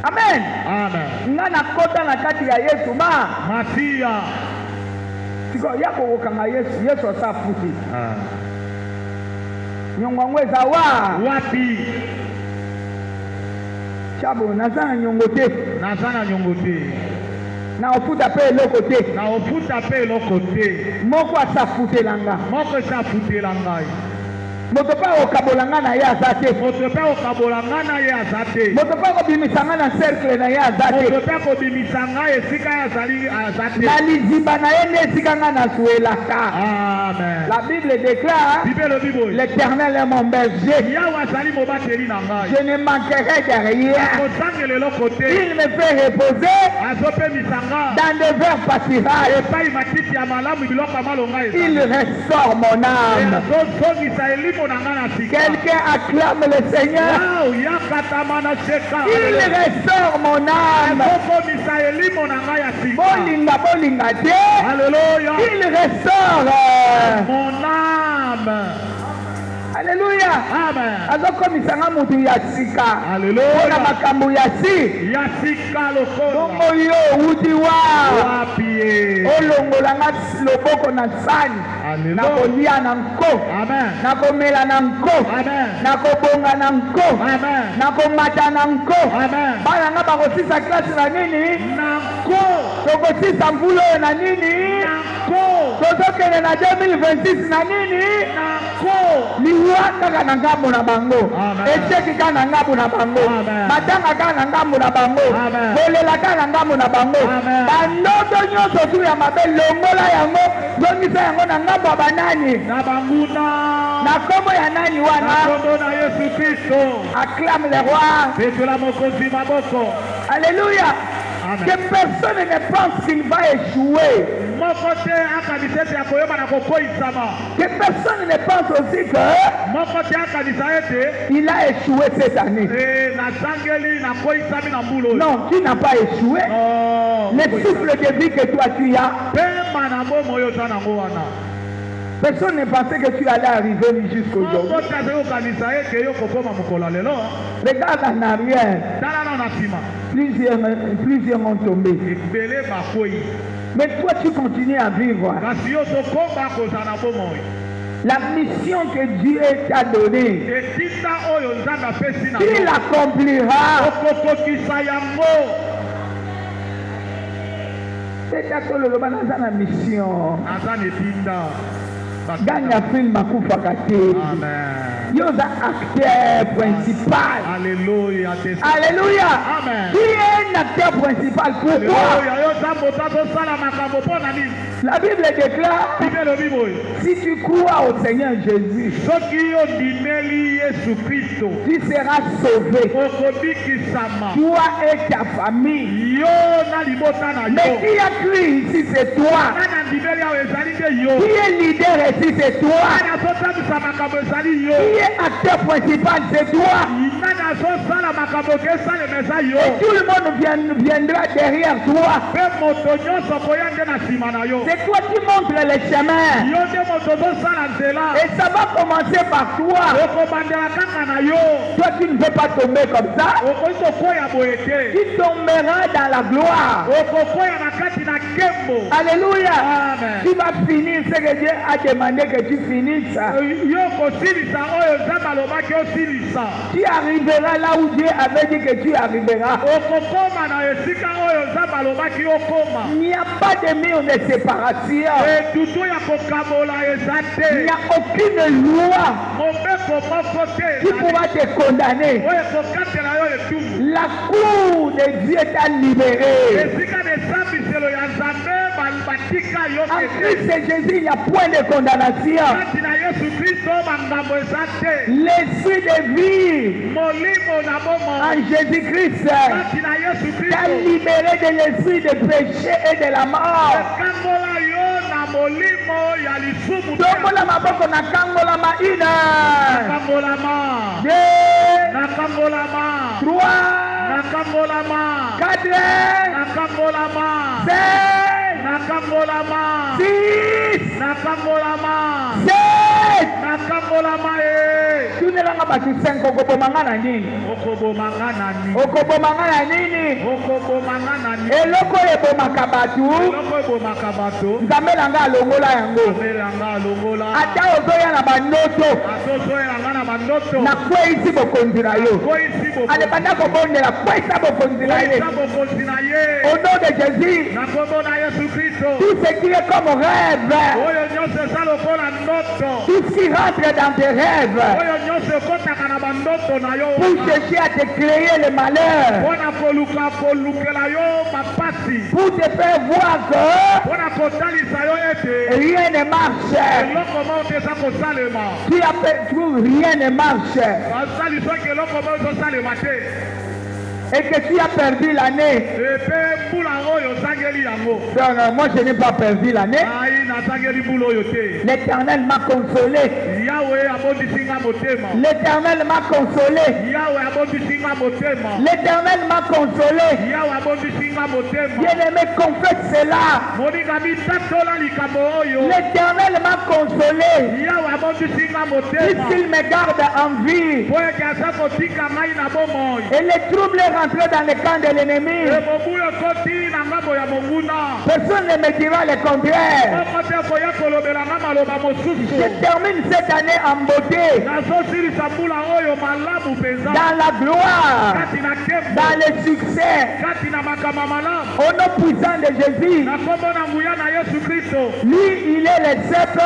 Speaker 1: Amen. Ngana kota na kati ya Yesu ma.
Speaker 2: Matia.
Speaker 1: Siko yako ukanga Yesu, Yesu asafuti. Nyongwangu ezawa.
Speaker 2: Wapi?
Speaker 1: Chabo nazana nyongote.
Speaker 2: Nazana nyongote.
Speaker 1: Na ofuta pe lokote.
Speaker 2: Na ofuta pe lokote.
Speaker 1: Moko asafutelanga.
Speaker 2: Moko asafutelanga.
Speaker 1: Motopa okabolanga na ya zate.
Speaker 2: Motopa okabolanga na ya zate.
Speaker 1: Motopa kobimisanga na cercle na ya zate.
Speaker 2: Motopa kobimisanga esika ya zali zate.
Speaker 1: Na liziba na yene esika nga na suelaka.
Speaker 2: Amen.
Speaker 1: La Bible déclare, l'Éternel est mon berger. Je ne manquerai de rien. Il me fait reposer dans des verts pâturages. Il restaure mon âme. Quelqu'un acclame le Seigneur. Il restaure mon âme. Bolinga, bolinga,
Speaker 2: Alléluia.
Speaker 1: il restaure
Speaker 2: mon âme.
Speaker 1: Alléluia.
Speaker 2: Amen.
Speaker 1: Azokomisanga mutu ya sika.
Speaker 2: Alléluia.
Speaker 1: Ona makambo ya si.
Speaker 2: Ya sika lokolo.
Speaker 1: Bongo yo udiwa.
Speaker 2: Wapie.
Speaker 1: Olongolanga loboko na sani.
Speaker 2: Alléluia.
Speaker 1: Na kolia na nko.
Speaker 2: Amen.
Speaker 1: Na komela na nko.
Speaker 2: Amen.
Speaker 1: Na kobonga na nko.
Speaker 2: Amen.
Speaker 1: Na komata na nko.
Speaker 2: Amen.
Speaker 1: Bana nga bakosisa klase na nini?
Speaker 2: Na nko.
Speaker 1: Tokosisa mvulo na nini?
Speaker 2: Na nko.
Speaker 1: Tozokende na 2026 na nini?
Speaker 2: Na nko.
Speaker 1: Liwa kaka na ngambo na bango. Echeki kaka na ngambo na bango. Matanga kaka na ngambo na bango. Bolela kaka na ngambo na bango. Bandoto nyonso tu ya mabe longola yango. Zongisa yango na ngambo ya banani.
Speaker 2: Na banguna.
Speaker 1: Na kombo ya nani wana?
Speaker 2: Na kombo na Yesu Kristo.
Speaker 1: Acclame le roi.
Speaker 2: Petula mokozi maboko.
Speaker 1: Alléluia.
Speaker 2: Amen.
Speaker 1: Que personne ne pense qu'il va échouer. Que personne ne pense aussi que il a échoué cette année. Non, tu n'as pas échoué. Le souffle de vie que toi tu as. Personne ne pensait que tu allais arriver jusqu'aujourd'hui. Regarde en arrière. Plusieurs ont tombé. Mais toi tu continues à vivre. La mission que Dieu t'a donnée, il l'accomplira. C'est la mission. Gagne film makufa kate. Yoza acteur principal.
Speaker 2: Alléluia.
Speaker 1: Alléluia.
Speaker 2: Amen.
Speaker 1: Qui est un acteur principal? Pourquoi? La Bible déclare, si tu crois au Seigneur Jésus, tu seras sauvé. Toi et ta famille. Mais qui a cru ici, c'est toi. Qui est leader ici, c'est toi. Qui est acteur principal, c'est toi. Et tout le monde viendra derrière toi. C'est toi qui montres les chemins. Et ça va commencer par toi. Toi qui ne veux pas tomber comme ça, tu tomberas dans la gloire. Alléluia.
Speaker 2: Amen.
Speaker 1: Tu vas finir ce que Dieu a demandé que tu finisses. Tu arriveras arriveras là où Dieu avait dit que tu arriveras.
Speaker 2: okokoma na esika oyo nzambe alobaki okoma.
Speaker 1: Il n'y a pas de mur de séparation.
Speaker 2: etutu ya kokabola eza
Speaker 1: Il
Speaker 2: te.
Speaker 1: n'y a aucune loi
Speaker 2: mobeko moko
Speaker 1: qui
Speaker 2: te
Speaker 1: pourra te condamner.
Speaker 2: oyo ekokatela yo etumbu.
Speaker 1: La cour de Dieu t'a libéré.
Speaker 2: esika na esambiselo ya nzambe batika yo
Speaker 1: En
Speaker 2: kete.
Speaker 1: Christ Jésus, il n'y a point de condamnation.
Speaker 2: kati na yesu kristo makambo eza te.
Speaker 1: L'esprit de vie
Speaker 2: molimo na bomoi
Speaker 1: en Jésus-Christ
Speaker 2: kati na yesu
Speaker 1: t'a
Speaker 2: kristo
Speaker 1: libéré de l'esprit de péché et de la mort.
Speaker 2: ekangola yo na molimo ya lisumu te.
Speaker 1: Tombola maboko na kangolama ina.
Speaker 2: nakangolama
Speaker 1: Deux,
Speaker 2: nakangolama
Speaker 1: trois,
Speaker 2: nakangolama
Speaker 1: quatre,
Speaker 2: nakangolama
Speaker 1: cinq,
Speaker 2: nakangolama
Speaker 1: six,
Speaker 2: nakangolama
Speaker 1: sept.
Speaker 2: nakangolama
Speaker 1: Tunelanga batu 5 okobomanga na nini?
Speaker 2: okobomanga nani
Speaker 1: Okobomanga na nini?
Speaker 2: okobomanga nani
Speaker 1: Eloko ebomaka batu
Speaker 2: eloko ebomaka bato
Speaker 1: Nzambe nanga alongola yango.
Speaker 2: abelanga alongola
Speaker 1: Ata ozoya na bandoto
Speaker 2: atozoyelanga na bandoto
Speaker 1: nakweyisi bokonzi na yo.
Speaker 2: koyisi
Speaker 1: Alebanda kobondela kwesa bokonzi na ye.
Speaker 2: bokonzi na ye
Speaker 1: Au nom de Jésus,
Speaker 2: na kombo na yesu kristo
Speaker 1: tout ce qui est comme rêve,
Speaker 2: oyo nyonso eza lokola ndoto
Speaker 1: tout ce qui rentre dans tes rêves
Speaker 2: oyo nyonso ekotaka na bandoto na yo
Speaker 1: pour chercher à te créer le malheur,
Speaker 2: mpona koluka kolukela yo mapasi
Speaker 1: pour te faire voir que
Speaker 2: mpona kotalisa yo ete
Speaker 1: rien ne marche.
Speaker 2: eloko moko te eza kosalema
Speaker 1: Tu rien ne marche
Speaker 2: basali soki eloko moko ezosalema te
Speaker 1: et que tu as perdu l'année.
Speaker 2: epe mbula oyo ozangeli yango
Speaker 1: Non, non, moi je n'ai pas perdu l'année.
Speaker 2: ai nazangeli mbula oyo te.
Speaker 1: L'Éternel m'a consolé.
Speaker 2: yawe abondisi nga motema
Speaker 1: L'Éternel m'a consolé.
Speaker 2: yawe abondisi nga motema
Speaker 1: L'Éternel m'a consolé.
Speaker 2: yawe abondisi nga motema
Speaker 1: Bien-aimé, confesse cela.
Speaker 2: moninga mitatola likambo oyo
Speaker 1: L'Éternel m'a consolé.
Speaker 2: yawe abondisi nga motema
Speaker 1: Puisqu'il me garde en vie.
Speaker 2: po ete aza kotika ngai na bomoi
Speaker 1: Et les troubles rentrés dans le camp de l'ennemi.
Speaker 2: emobu ekoti na ngambo ya monguna
Speaker 1: Personne ne me dira le contraire.
Speaker 2: moko te koya kolobela nga maloba mosusu
Speaker 1: Je termine cette année en beauté.
Speaker 2: nazosilisa mbula oyo malamu mpenza
Speaker 1: Dans la gloire.
Speaker 2: kati na nkembo
Speaker 1: Dans le succès.
Speaker 2: kati na makambo ya malamu
Speaker 1: Au nom puissant de Jésus.
Speaker 2: na kombo na nguya na yesu kristo
Speaker 1: Lui, il est le cèpe.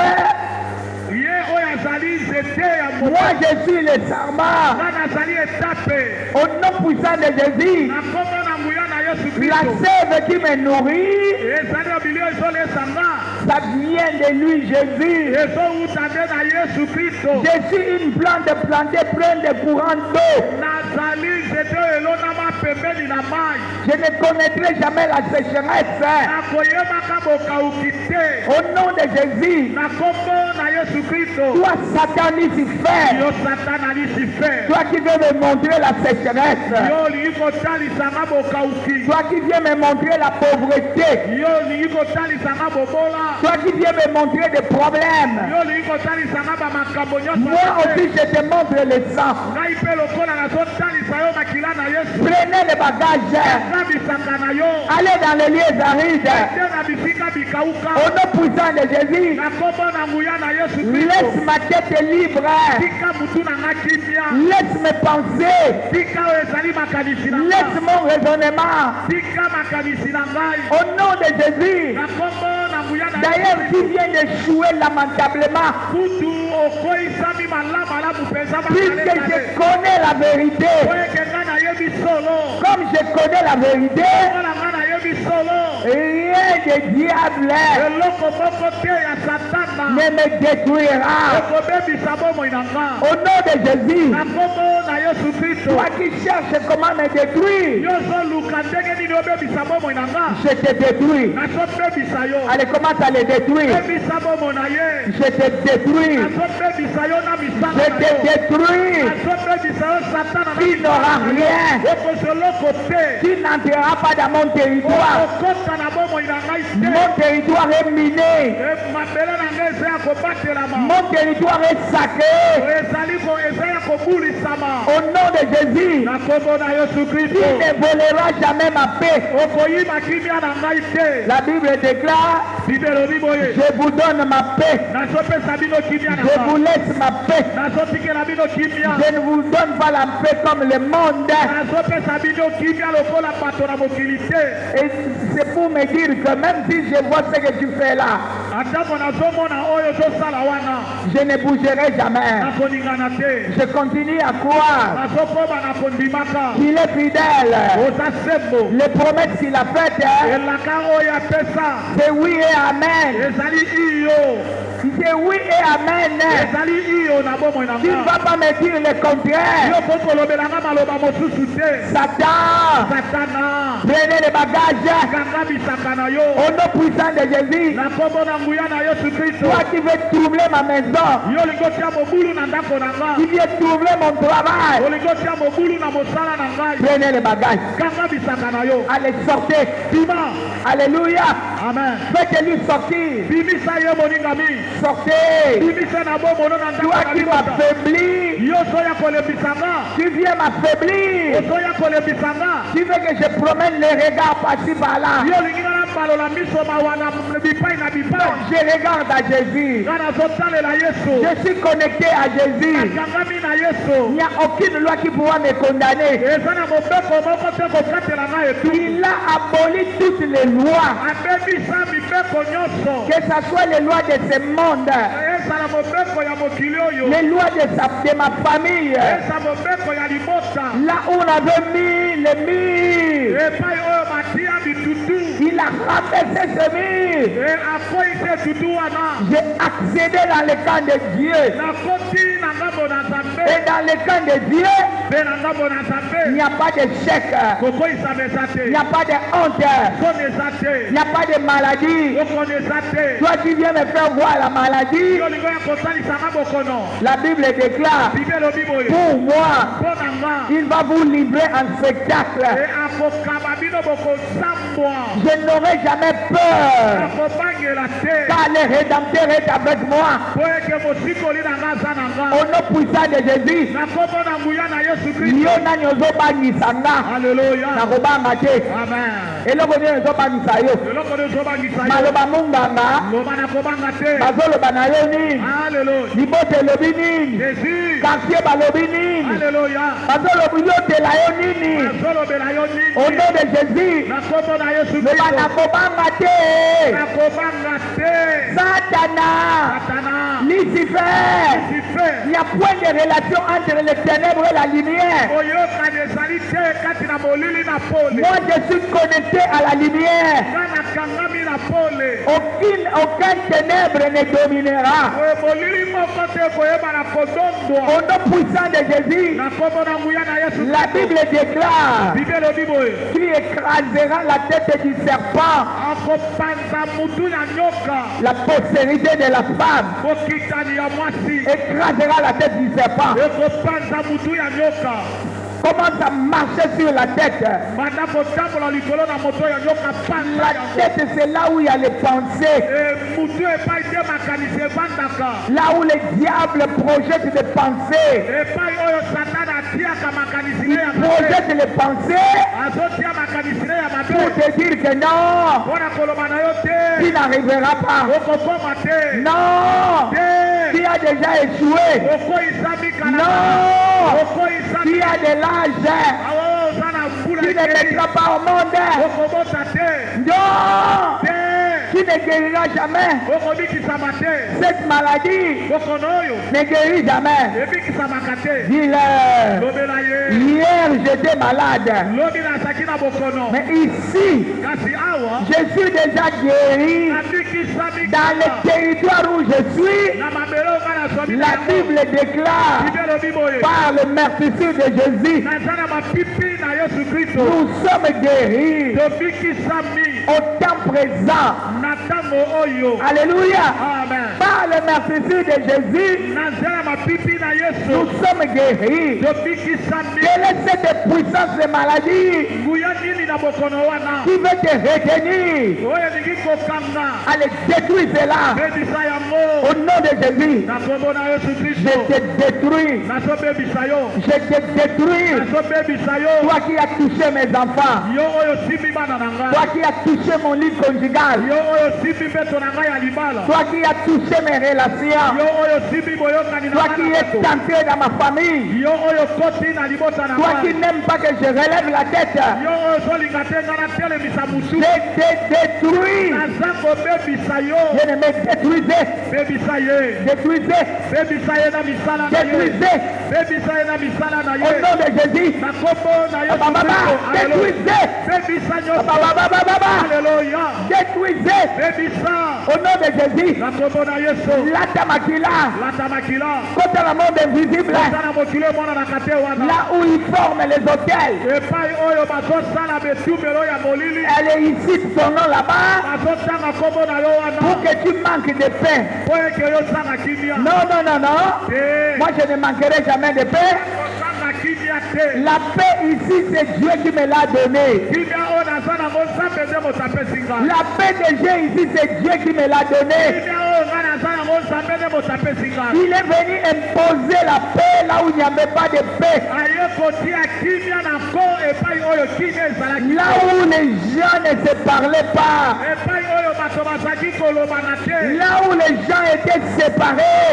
Speaker 2: ye oyo azali nzete ya
Speaker 1: Moi, je suis le sarment.
Speaker 2: nga nazali etape
Speaker 1: Au nom puissant de Jésus.
Speaker 2: na kombo na nguya na yesu
Speaker 1: La
Speaker 2: kristo
Speaker 1: sève qui me nourrit,
Speaker 2: ezali ya bilio ezolesa nga
Speaker 1: ça vient de lui, Jésus.
Speaker 2: ezowuta nde na yesu kristo
Speaker 1: Je suis une plante plantée pleine de courants d'eau.
Speaker 2: nazali nzete oyo elonama pembeni na mai
Speaker 1: Je ne connaîtrai jamais la sécheresse.
Speaker 2: nakoyebaka bokauki te
Speaker 1: Au nom de Jésus.
Speaker 2: na kombo na yesu kristo
Speaker 1: Toi, Satan, Lucifer.
Speaker 2: yo satana lisife
Speaker 1: Toi qui veux me montrer la sécheresse.
Speaker 2: yo olingi kotalisanga bokauki
Speaker 1: Toi qui viens me montrer la pauvreté.
Speaker 2: yo olingi kotalisanga bobola
Speaker 1: Toi qui viens me montrer des problèmes.
Speaker 2: yo olingi kotalisanga bamakambo nyonso
Speaker 1: Moi aussi, je te montre le sang.
Speaker 2: ngai mpe lokola nazotalisa yo makila na yesu
Speaker 1: Prenez les bagages.
Speaker 2: eza bisanga na yo
Speaker 1: Allez dans les lieux arides.
Speaker 2: te na bisika bikauka
Speaker 1: Au nom puissant de Jésus.
Speaker 2: na kombo na nguya na yesu kristo
Speaker 1: Laisse ma tête libre.
Speaker 2: tika mutu na nga kimia
Speaker 1: Laisse mes pensées.
Speaker 2: tika oyo ezali makanisi na nga
Speaker 1: Laisse mon raisonnement.
Speaker 2: tika makanisi na ngai
Speaker 1: Au nom de Jésus.
Speaker 2: na kombo na nguya na
Speaker 1: D'ailleurs,
Speaker 2: yesu
Speaker 1: tu viens d'échouer lamentablement.
Speaker 2: kutu okoyisami malamu mpenza
Speaker 1: Puisque je connais la vérité.
Speaker 2: oyeke nga nayebi solo
Speaker 1: Comme je connais la vérité,
Speaker 2: ola nga nayebi solo
Speaker 1: rien de diable
Speaker 2: eloko moko te ya satana
Speaker 1: ne me détruira.
Speaker 2: ekobebisa bomoi na nga
Speaker 1: Au nom de Jésus.
Speaker 2: na kombo na yesu kristo
Speaker 1: Toi qui cherches comment me détruire,
Speaker 2: yo ozoluka ndenge nini obebisa bomoi na nga
Speaker 1: je te détruis.
Speaker 2: nazobebisa yo
Speaker 1: Allez, commence à les détruire.
Speaker 2: bebisa bomoi na ye
Speaker 1: Je te détruis.
Speaker 2: nazobebisa yo na
Speaker 1: Je
Speaker 2: misala na
Speaker 1: te
Speaker 2: yo
Speaker 1: détruis.
Speaker 2: nazobebisa yo satana na
Speaker 1: Tu n'auras rien.
Speaker 2: okozoloko te
Speaker 1: Tu n'entreras pas dans mon territoire.
Speaker 2: okokota na bomoi na ngai te
Speaker 1: Mon territoire est miné.
Speaker 2: mabele na ngai eza ya kobatelama
Speaker 1: Mon territoire est sacré.
Speaker 2: eza ya kobulisama
Speaker 1: Au nom de Jésus,
Speaker 2: na kombo na yesu
Speaker 1: tu
Speaker 2: kristo
Speaker 1: ne voleras jamais ma paix.
Speaker 2: okoyima kimia na ngai te
Speaker 1: La Bible déclare, Je vous donne ma paix. Je vous laisse ma paix. Je ne vous donne pas la paix comme le monde. Et c'est pour me dire que même si je vois ce que tu fais là, je ne bougerai jamais. Je continue à croire qu'il est fidèle. Les promesses qu'il a faites, c'est oui et amen. C'est oui et amen. Tu ne vas pas me dire le contraire. Satan, prenez les bagages. Au nom puissant de Jésus, toi qui veux troubler ma maison, qui veux troubler mon travail, prenez les bagages. Allez, sortez. Alléluia.
Speaker 2: Amen.
Speaker 1: Faites-lui sortir. Sortez. Toi qui m'affaiblis, tu viens m'affaiblir. Tu veux que je promène les regards par-ci par-là. Je regarde à Jésus. Je suis connecté à Jésus. Il n'y a aucune loi qui pourra me condamner. Il a aboli toutes les lois. Que ce soit les lois de ce monde, les lois de ma famille, là où on avait mis les murs, il a rabaissé ce mur. J'ai accédé dans le camp de Dieu. Et dans le camp de Dieu, il n'y a pas d'échec, il n'y a pas de honte, il n'y a pas de maladie. Toi qui viens me faire voir la maladie, la Bible déclare, pour moi, il va vous livrer un spectacle. Je n'aurai jamais peur, car le Rédempteur est avec moi. Au nom puissant de Jésus, nakobanga te. Eloko nini ezobangisa yo? Maloba munganga bazoloba na yo nini? Libote elobi nini? Quartier balobi nini? Bazolobela yo nini? Au nom de Jésus, loba nakobanga te. Satana, Lucifer, il n'y a point de relation entre les ténèbres et la lumière. Moi je suis connecté à la lumière. Aucun ténèbre ne dominera. Au nom puissant de Jésus, la Bible déclare, tu écraseras la tête du serpent, la postérité de la femme écrasera la tête du serpent. Commence à marcher sur la tête. La tête, c'est là où il y a les pensées. Là où les diables projettent des pensées. Ils projettent les pensées pour te dire que non, tu n'arriveras pas. Non, tu as déjà échoué. Non, tu as de l'âge. Tu ne mettras pas au monde. Non, tu ne guériras jamais. Cette maladie ne guérit jamais. Dis-leur, hier j'étais malade, mais ici je suis déjà guéri. Dans le territoire où je suis, la Bible déclare par le meurtrissure de Jésus, nous sommes guéris au temps présent. Alléluia. Par le meurtrissure de Jésus, nous sommes guéris. Quelle est cette puissance de maladie qui veut te retenir? Allez, détruisez-la. Au nom de Jésus, je te détruis. Je te détruis. Toi qui as touché mes enfants. Toi qui as touché mon lit conjugal. Toi qui as touché mes relations. Toi qui es tenté dans ma famille. Toi qui n'aimes pas que je relève la tête. Je te détruis. Je ne me détruisez. Détruisez. Détruisez. Au nom de Jésus. Détruisez.
Speaker 2: Alléluia.
Speaker 1: Détruisez. Au nom de Jésus. Latamakila. Contre le monde invisible. Là où ils forment les hôtels. Elle est ici, son nom là-bas. Pour que tu manques de paix. Non. Moi je ne manquerai jamais de paix. La paix ici, c'est Dieu qui me l'a donnée. La paix de Dieu ici, c'est Dieu qui me l'a donnée. Il est venu imposer la paix là où il n'y avait pas de paix. Là où les gens ne se parlaient pas. Là où les gens étaient séparés.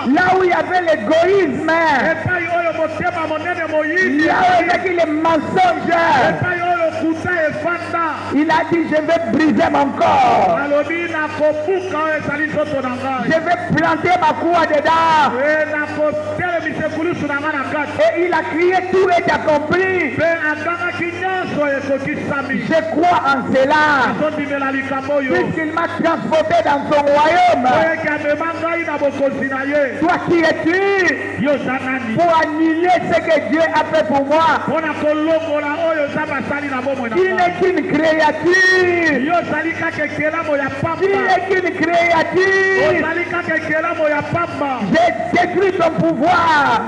Speaker 1: Là où il y avait l'égoïsme. Là où il y avait les mensonges. Il a dit, je vais briser mon corps. Je vais planter ma croix dedans. Et il a crié, tout est accompli. Je crois en cela. Puisqu'il m'a transporté dans son royaume. Toi qui es-tu pour annuler ce que Dieu a fait pour moi? Il n'est qu'une créature. Il n'est qu'une créature. J'ai détruit ton pouvoir.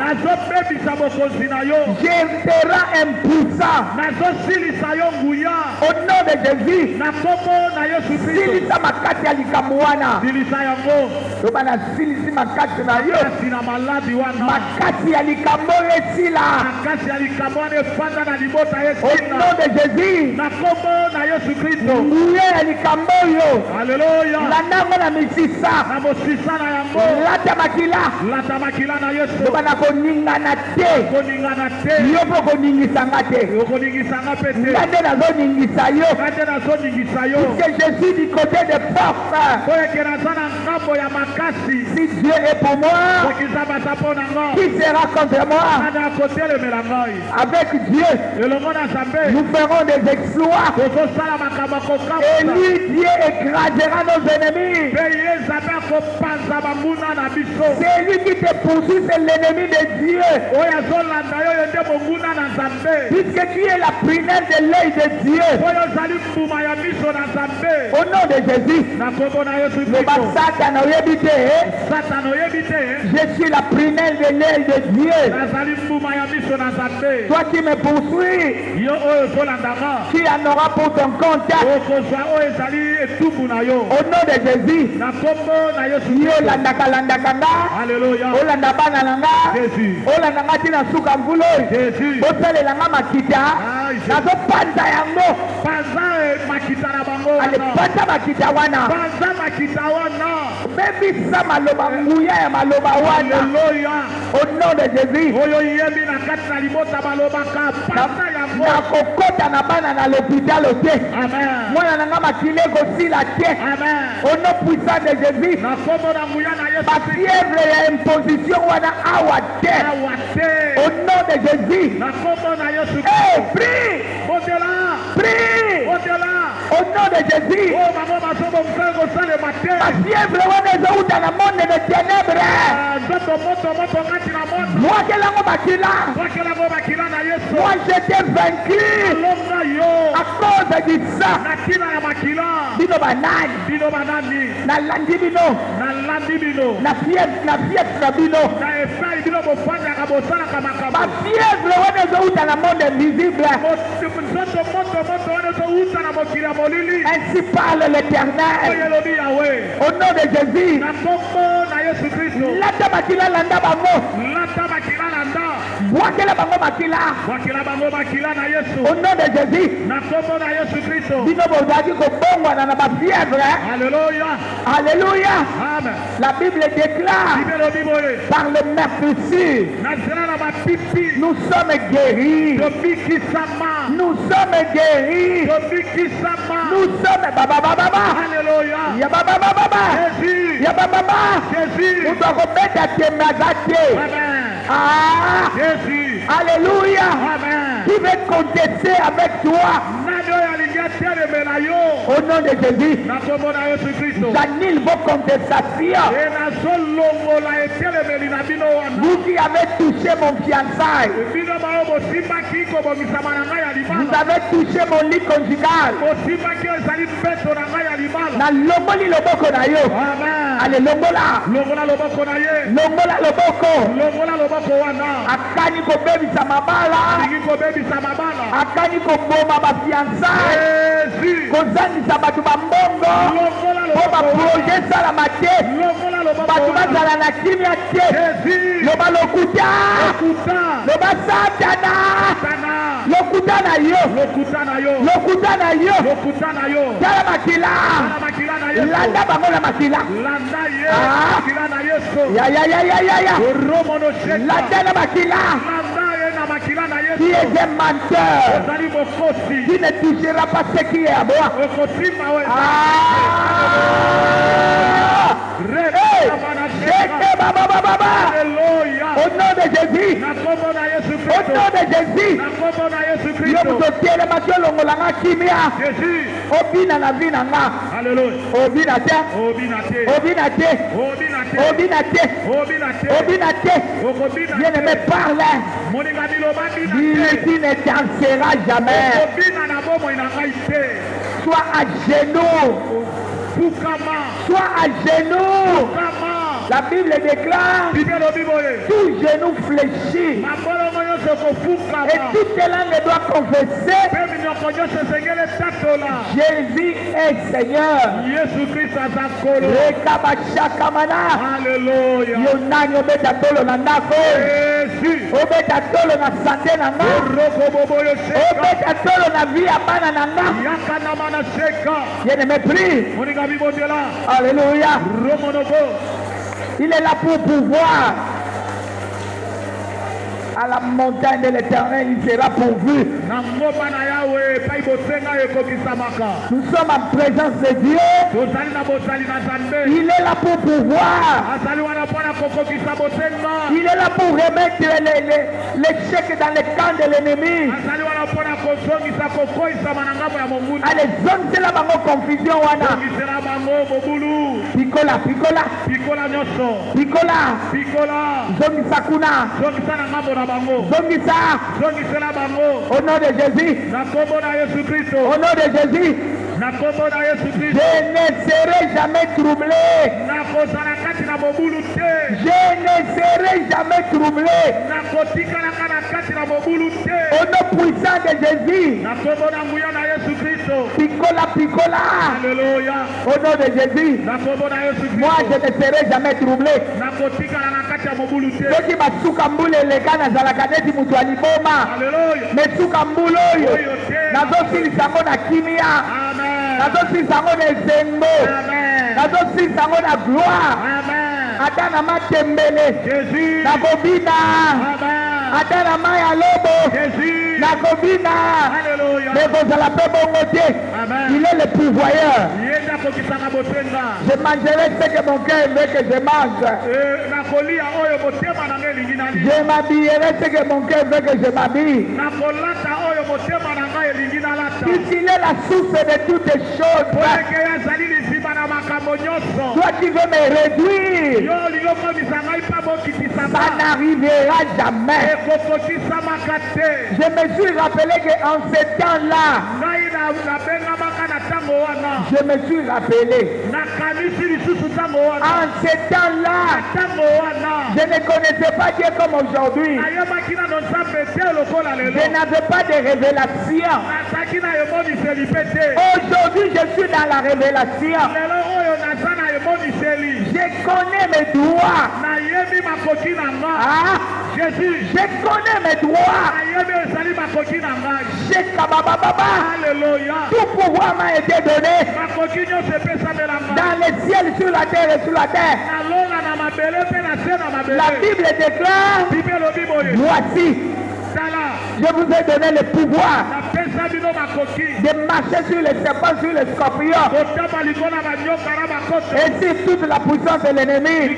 Speaker 1: Je te rends impuissant. Au nom de Jésus. Silisa makati ya likamwana. Tobana silisi makati na yo. Makati ya likambo esila. Au nom de Jésus. Nguye ya likambo yo.
Speaker 2: Alléluia.
Speaker 1: Landango na misisa. Latamakila. Tobana koningana te. Yo po koningisanga te. Ngande nazoningisa yo. Que je suis du côté des portes. Si Dieu est pour moi, qui sera contre moi? Avec Dieu, nous ferons des exploits. Et lui, Dieu écrasera nos ennemis. C'est lui qui te poursuit, c'est l'ennemi de Dieu. Puisque tu es la prunelle de l'œil de Dieu. Au nom de Jésus, je suis la prunelle de l'œil de Dieu. Toi qui me poursuis, tu en auras pour ton compte. Au nom de Jésus,
Speaker 2: Alléluia.
Speaker 1: Ale pata makita wana. Baby sama loba nguya ya maloba wana. Au nom de Jésus. Na kokota na bana na l'hôpital ote.
Speaker 2: Amen.
Speaker 1: Mwana nanga makile kosila te.
Speaker 2: Amen.
Speaker 1: Au nom puissant de Jésus. Ma fièvre ya imposition wana awa te. Au nom de Jésus. Hey, prie. Prie. Au nom nom de Jésus.
Speaker 2: Oh, maman, ma soeur, mon frère, au sein de ma terre.
Speaker 1: Ma fièvre, on est dans le monde des ténèbres. Moi, quel est mon bakila? Moi, j'étais vaincu à cause du sang. Bino banani. Na landi bino. Na fièvre na bino. Ma fièvre, on est dans le monde invisible. Ainsi parle l'Éternel. Au nom de Jésus. Lata bakila landa bango. Wakela bango bakila. Au nom de Jésus. Bino bozaki kobongwa na ba fièvre.
Speaker 2: Alléluia.
Speaker 1: Alléluia.
Speaker 2: Amen.
Speaker 1: La Bible déclare par le mercredi, nous sommes guéris. Nous sommes guéris. Nous sommes baba baba.
Speaker 2: Alléluia.
Speaker 1: Ya baba baba.
Speaker 2: Jésus.
Speaker 1: Ya baba baba.
Speaker 2: Jésus.
Speaker 1: Nous devons mettre à tes magazines.
Speaker 2: Amen.
Speaker 1: Ah.
Speaker 2: Jésus.
Speaker 1: Alléluia.
Speaker 2: Amen.
Speaker 1: Qui veut contester avec toi? Au nom de Jésus. J'annule vos contestations. Vous qui avez touché mon fiançailles. Vous avez touché mon lit conjugal. Na loboli loboko na yo. Allez, longola. Longola loboko. Akani ko baby samabala. Akani ko boma ba fiançailles. Kozanisa batu bambongo. Boba projet sala mate. Batu bazala na kimia te. Loba lokuta. Loba satana. Lokuta na yo. Lokuta na yo. Sala makila. Landa bango la makila. Ya. Landa na makila. Qui est un menteur, qui ne touchera pas ce qui est à moi. Au nom de Jésus. Au nom de Jésus. Yo mutotele makelo ngolanga kimia. Obina na vina nga. Obina te. Viens ne me parle. Il ne dansera jamais. Sois à genoux. Sois à genoux. La Bible déclare tout genou fléchi et toute langue doit confesser Jésus est Seigneur.
Speaker 2: Alléluia.
Speaker 1: Yonani obeta tolo na ndako. Obeta tolo na santé na nga. Obeta tolo na vie ya bana na nga. Je ne me prie. Alléluia. Il est là pour pouvoir. À la montagne de l'Éternel, il sera pourvu. Nous sommes en présence de Dieu. Il est là pour pouvoir. Il est là pour remettre l'échec dans le camp de l'ennemi. Allez, zone c'est la confusion. Pikola. Zone Sakuna. Zongisa. Au nom de Jésus. Au nom de Jésus. Je ne serai jamais troublé. Je ne serai jamais troublé. Au nom puissant de Jésus. Pikola. Au nom de Jésus. Moi je ne serai jamais troublé. Ceux qui m'a soukambule les gars dans la canette mutu aliboma. Mais soukambule yo. Nazo sili sango na kimia. Nazo sili sango na zengo. Nazo sili sango na gloire. Atana matembele. Nakobina. Atana maya lobo. Nakobina. Mais vous allez pas bon côté. Il est le pourvoyeur. Je mangerai ce que mon cœur veut que je mange. Je m'habillerai ce que mon cœur veut que je m'habille. puisqu'il est la source de toutes les choses. Toi qui veux me réduire, ça n'arrivera jamais. Je me suis rappelé qu'en ce temps-là, je me suis rappelé, en ce temps-là, je ne connaissais pas Dieu comme aujourd'hui. Je n'avais pas de révélation. Aujourd'hui, je suis dans la révélation. Je connais mes droits. Ah, je connais mes droits. Tout pouvoir m'a été donné dans les ciels, sur la terre et sous la terre. La Bible déclare, voici, je vous ai donné le pouvoir de marcher sur les serpents, sur les scorpions et sur toute la puissance de l'ennemi.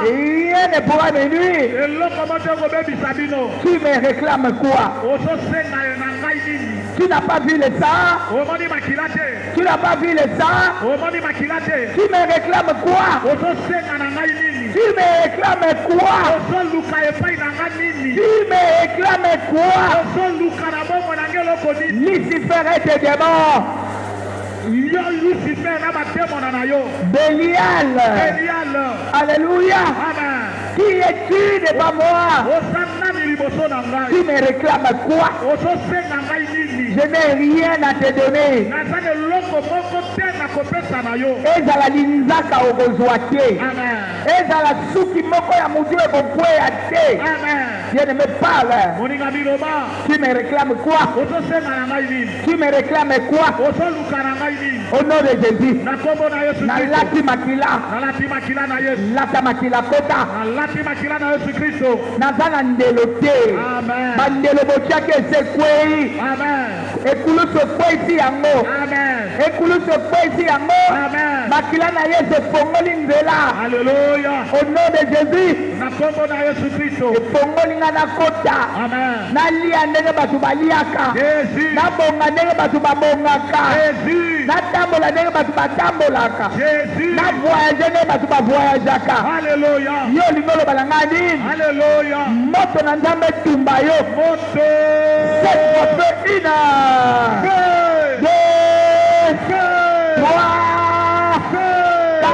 Speaker 1: Rien ne pourra me nuire. Tu me réclames quoi? Tu n'as pas vu le sang? Tu n'as pas vu le sang? Tu me réclames quoi? Tu me réclames quoi? Tu me réclames quoi? Lucifer est des démons. Bélial. Alléluia. Qui es-tu de pas moi? Tu me réclames quoi? Je n'ai rien à te donner. Ezala linzaka okozwate. Ezala suki moko ya mutu ekokweya te. Dieu ne me parle. Tu me réclames quoi? Tu me réclames quoi? Au nom de Jésus. Nalati makila. Lata makila kota. Nazana ndelo te. Bandelo bochake sekwei. Ekulu sekwei yango. Ekulu sekwei yango. Makila na Yesu fongoli nzela.
Speaker 2: Alléluia.
Speaker 1: Au nom de Jésus. Fongoli ngana kota. Nalia ndenge batu baliaka. Nabonga ndenge batu babongaka. Natambola ndenge batu batambolaka. Navoyage ndenge batu bavoyageaka.
Speaker 2: Alléluia.
Speaker 1: Yo lingolo balanga nini?
Speaker 2: Alléluia.
Speaker 1: Moto na Nzambe tumba yo.
Speaker 2: Moto.
Speaker 1: Cette fois une. 2, 3, 4,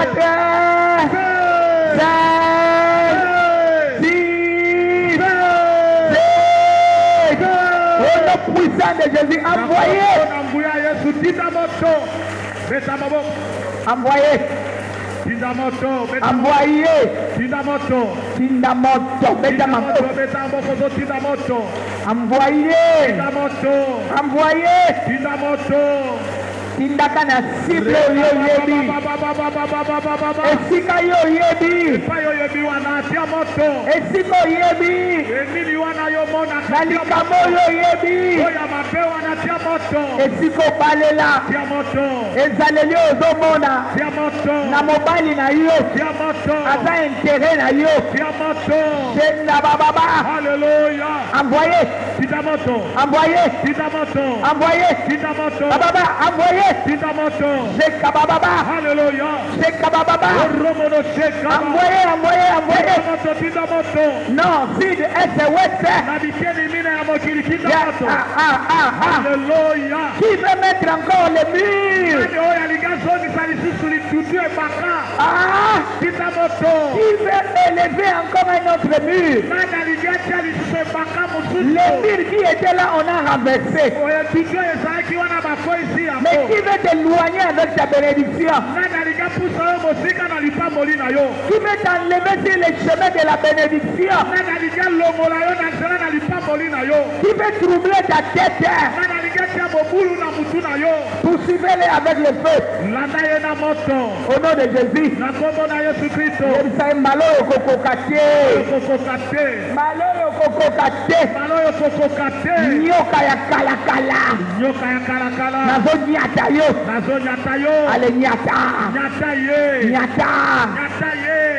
Speaker 1: 5, 6, 7. Au nom puissant de Jésus, envoyez. Envoyez. Envoyez. Tindamoto. Envoyez. Envoyez. Tindaka na cible yo yebi. Esika yo yebi. Esika yebi. Na likamo yo yebi. Esika balela. Ezaleli ozomona. Na mobali na yo. Aza intérêt na yo. Senda bababa. Envoyez. Envoyez. Envoyez. Bababa, envoyez. Shekababa.
Speaker 2: Alléluia.
Speaker 1: Shekababa. Envoyez. Non, sud, est, ouest.
Speaker 2: Alléluia.
Speaker 1: Qui veut mettre encore les murs? Qui veut élever encore un autre mur? Les murs qui étaient là, on a renversé. Mais qui veut t'éloigner avec ta bénédiction? Qui veut t'enlever sur les chemins de la bénédiction? Qui veut troubler ta tête? Poursuivez-les avec le feu. Au nom de Jésus. Maloyo kokokate. Nyoka ya kalakala. Nazonyata yo. Ale nyata. Nyata.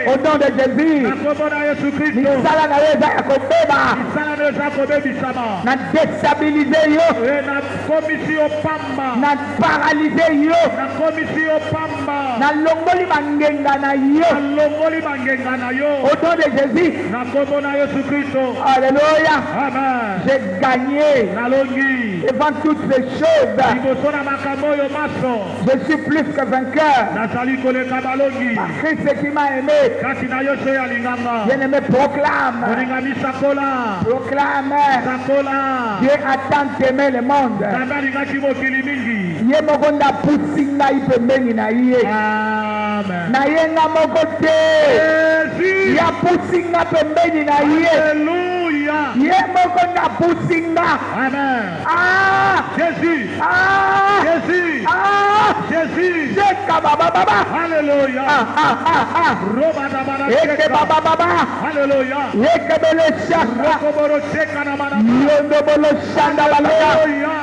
Speaker 1: Au nom de Jésus.
Speaker 2: nakomona Yesu Kristo
Speaker 1: Misala na yo eza ya kobeba.
Speaker 2: misala na eza kobebisama
Speaker 1: Na déstabiliser yo.
Speaker 2: nakomisi yo pamba
Speaker 1: Na paralyser yo.
Speaker 2: nakomisi yo pamba
Speaker 1: Na longoli mangenga na yo.
Speaker 2: nalongoli bangenga na yo
Speaker 1: Au nom de Jésus.
Speaker 2: nakomona Yesu Kristo
Speaker 1: Alléluia.
Speaker 2: amen
Speaker 1: J'ai gagné
Speaker 2: nalongi
Speaker 1: devant toutes ces choses.
Speaker 2: liboso na makambo oyo maso
Speaker 1: Je suis plus que vainqueur.
Speaker 2: nazali koleka balongi
Speaker 1: Par Christ qui m'a aimé.
Speaker 2: kati na yo so ya linganga
Speaker 1: Bien-aimé, proclame.
Speaker 2: olingami sakola
Speaker 1: Proclame.
Speaker 2: sakola
Speaker 1: Dieu a tant aimé le monde.
Speaker 2: nzambe alingaki mokili mingi
Speaker 1: Ye moko ndapusi ngai pembeni na ye.
Speaker 2: amen
Speaker 1: Na ye nga moko te.
Speaker 2: Jésus
Speaker 1: Ya pusi nga pembeni na ye.
Speaker 2: alléluia
Speaker 1: Ye moko ndapusi nga.
Speaker 2: amen
Speaker 1: Ah!
Speaker 2: Jésus
Speaker 1: Ah!
Speaker 2: Jésus
Speaker 1: Ah!
Speaker 2: Jésus
Speaker 1: Sheka baba baba.
Speaker 2: alléluia
Speaker 1: Ah!
Speaker 2: roba da bana
Speaker 1: Eke
Speaker 2: sheka
Speaker 1: baba baba.
Speaker 2: alléluia
Speaker 1: Eke bele shaka.
Speaker 2: rokoboro sheka na mana
Speaker 1: Yondo bolo shanda balaka.
Speaker 2: alléluia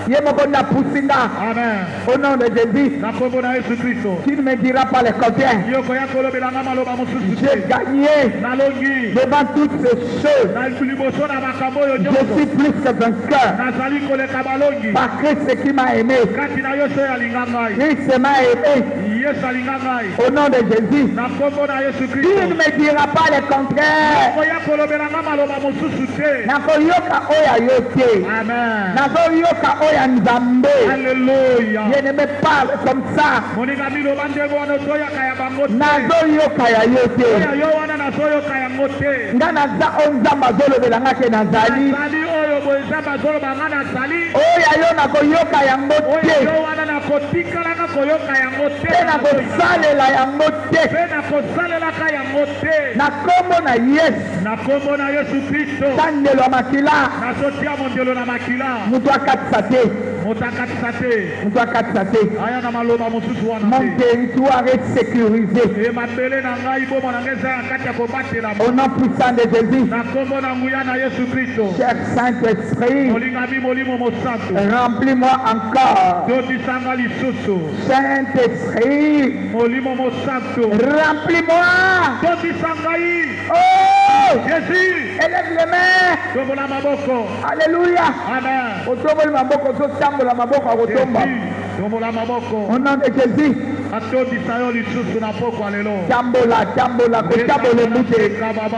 Speaker 1: Ye moko ndapusi nga.
Speaker 2: amen
Speaker 1: Au nom de Jésus.
Speaker 2: na kombo na Yesu Kristo
Speaker 1: Tu ne me diras pas les combien.
Speaker 2: yoko ya kolobelanga maloba mosusu
Speaker 1: J'ai
Speaker 2: te
Speaker 1: gagné
Speaker 2: nalongi
Speaker 1: devant toutes ces choses.
Speaker 2: na liboso na makambo oyo
Speaker 1: Je
Speaker 2: nyonso
Speaker 1: suis plus que vainqueur.
Speaker 2: nazali koleka balongi
Speaker 1: Par Christ qui m'a aimé.
Speaker 2: kati na yo so alinga ngai
Speaker 1: Christ m'a aimé.
Speaker 2: Yesu alinga ngai
Speaker 1: Au nom de Jésus.
Speaker 2: na kombo na Yesu
Speaker 1: Tu
Speaker 2: Kristo
Speaker 1: ne me diras pas le contraire.
Speaker 2: koya kolobelanga maloba mosusu te
Speaker 1: Nakoyoka oya yo te.
Speaker 2: amen
Speaker 1: Nakoyoka oya nzambe.
Speaker 2: alléluia
Speaker 1: Je ne me parle comme ça.
Speaker 2: moninga miloba ndenge wana ozoyaka ya bango te
Speaker 1: Nazoyoka ya yo te.
Speaker 2: oya yo wana nazoyoka yango te
Speaker 1: Nga naza oyo nzambe azolobela nga ke nazali.
Speaker 2: nazali oyo boye nzambe azolobanga nazali
Speaker 1: Oya yo nakoyoka yango
Speaker 2: oyo
Speaker 1: te.
Speaker 2: yo wana nakotikalaka koyoka yango te
Speaker 1: Mpe nakosalela yango te.
Speaker 2: mpe nakosalelaka yango te
Speaker 1: Na kombo na Yesu.
Speaker 2: na kombo na Yesu Kristo
Speaker 1: Tandelo ya makila.
Speaker 2: nazotia mondelo na makila
Speaker 1: Mutu akatisa te.
Speaker 2: moto akatisa te
Speaker 1: Mutu akatisa te.
Speaker 2: aya na maloba mosusu wana
Speaker 1: Mon
Speaker 2: te
Speaker 1: territoire est sécurisé.
Speaker 2: e mabele na ngai bomo na ngai eza ya kati ya kobatela
Speaker 1: Au nom puissant de Jésus.
Speaker 2: na kombo na nguya na Yesu Kristo
Speaker 1: Cher Saint-Esprit,
Speaker 2: olingami molimo mosantu
Speaker 1: remplis-moi encore.
Speaker 2: tondisanga lisusu
Speaker 1: Saint-Esprit,
Speaker 2: molimo mosantu
Speaker 1: remplis-moi.
Speaker 2: tondisa ngai
Speaker 1: Oh!
Speaker 2: Jésus
Speaker 1: Élève les mains.
Speaker 2: tombola maboko
Speaker 1: Alléluia.
Speaker 2: amen
Speaker 1: Otomboli maboko, ozotambola maboko akotomba.
Speaker 2: Jésus tombola maboko
Speaker 1: Au nom de Jésus.
Speaker 2: atondisa yo lisusu na poko lelo
Speaker 1: Tambola, tambola, kotambola embute.
Speaker 2: baba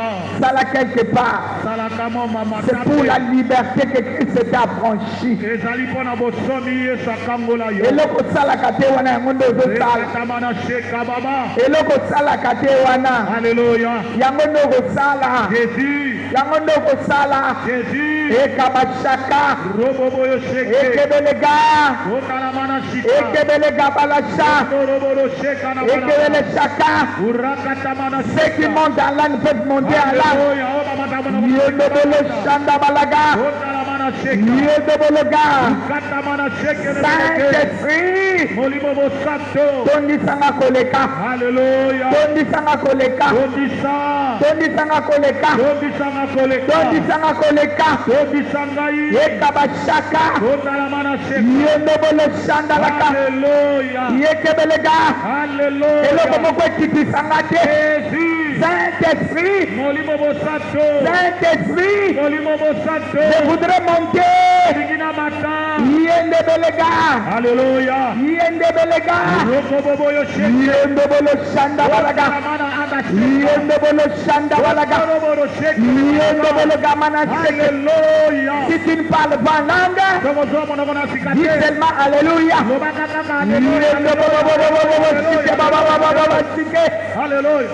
Speaker 1: Ça quelque part.
Speaker 2: salaka mo mama
Speaker 1: C'est pour la liberté que Christ t'a affranchi.
Speaker 2: ezali mpona bosomi yesu akangola yo
Speaker 1: Eloko osalaka te wana yango nde ozosala.
Speaker 2: ekatama na sheka baba
Speaker 1: Eloko osalaka te wana
Speaker 2: alleluya
Speaker 1: yango nde okosala.
Speaker 2: Jésus
Speaker 1: Yango nde okosala.
Speaker 2: Jésus
Speaker 1: Ekabashaka.
Speaker 2: roboboyo sheke
Speaker 1: Ekebelega.
Speaker 2: okalama na shika
Speaker 1: Ekebelega balasha.
Speaker 2: roboboro sheka na
Speaker 1: Ekebele shaka.
Speaker 2: urakatama na
Speaker 1: Ceux qui montent en l'âne peuvent monter en l'âne.
Speaker 2: alleluya obamatama na
Speaker 1: Yodobolo shanda balaga.
Speaker 2: okalama na sheka
Speaker 1: Yodobologa.
Speaker 2: katama na sheke
Speaker 1: Saint-Esprit.
Speaker 2: molimo mosanto
Speaker 1: Tondisanga koleka.
Speaker 2: alleluya
Speaker 1: Tondisanga koleka.
Speaker 2: tondisa
Speaker 1: Tondisanga koleka.
Speaker 2: tondisanga koleka
Speaker 1: Tondisanga koleka.
Speaker 2: tondisa ngai
Speaker 1: Ekabashaka.
Speaker 2: okalama na sheka
Speaker 1: Yodobolo shanda laka.
Speaker 2: alleluya
Speaker 1: Yekebelega.
Speaker 2: alleluya
Speaker 1: Eloko moko ekitisanga te.
Speaker 2: Jésus
Speaker 1: Saint-Esprit.
Speaker 2: molimo mosanto
Speaker 1: Saint-Esprit.
Speaker 2: molimo mosanto
Speaker 1: Je voudrais monter.
Speaker 2: tingina mata
Speaker 1: Yendebelega.
Speaker 2: alleluya
Speaker 1: Yendebelega.
Speaker 2: rokoboboyo sheke
Speaker 1: Yendobolo shanda balaga.
Speaker 2: okamana anda
Speaker 1: Yendobolo shanda balaga.
Speaker 2: roboro sheke
Speaker 1: Yendobolo gamana sheke.
Speaker 2: alleluya
Speaker 1: Si tu ne parles pas en langue,
Speaker 2: tokozoa monoko na sika
Speaker 1: dis
Speaker 2: te
Speaker 1: seulement Alléluia.
Speaker 2: lobaka kaka alleluya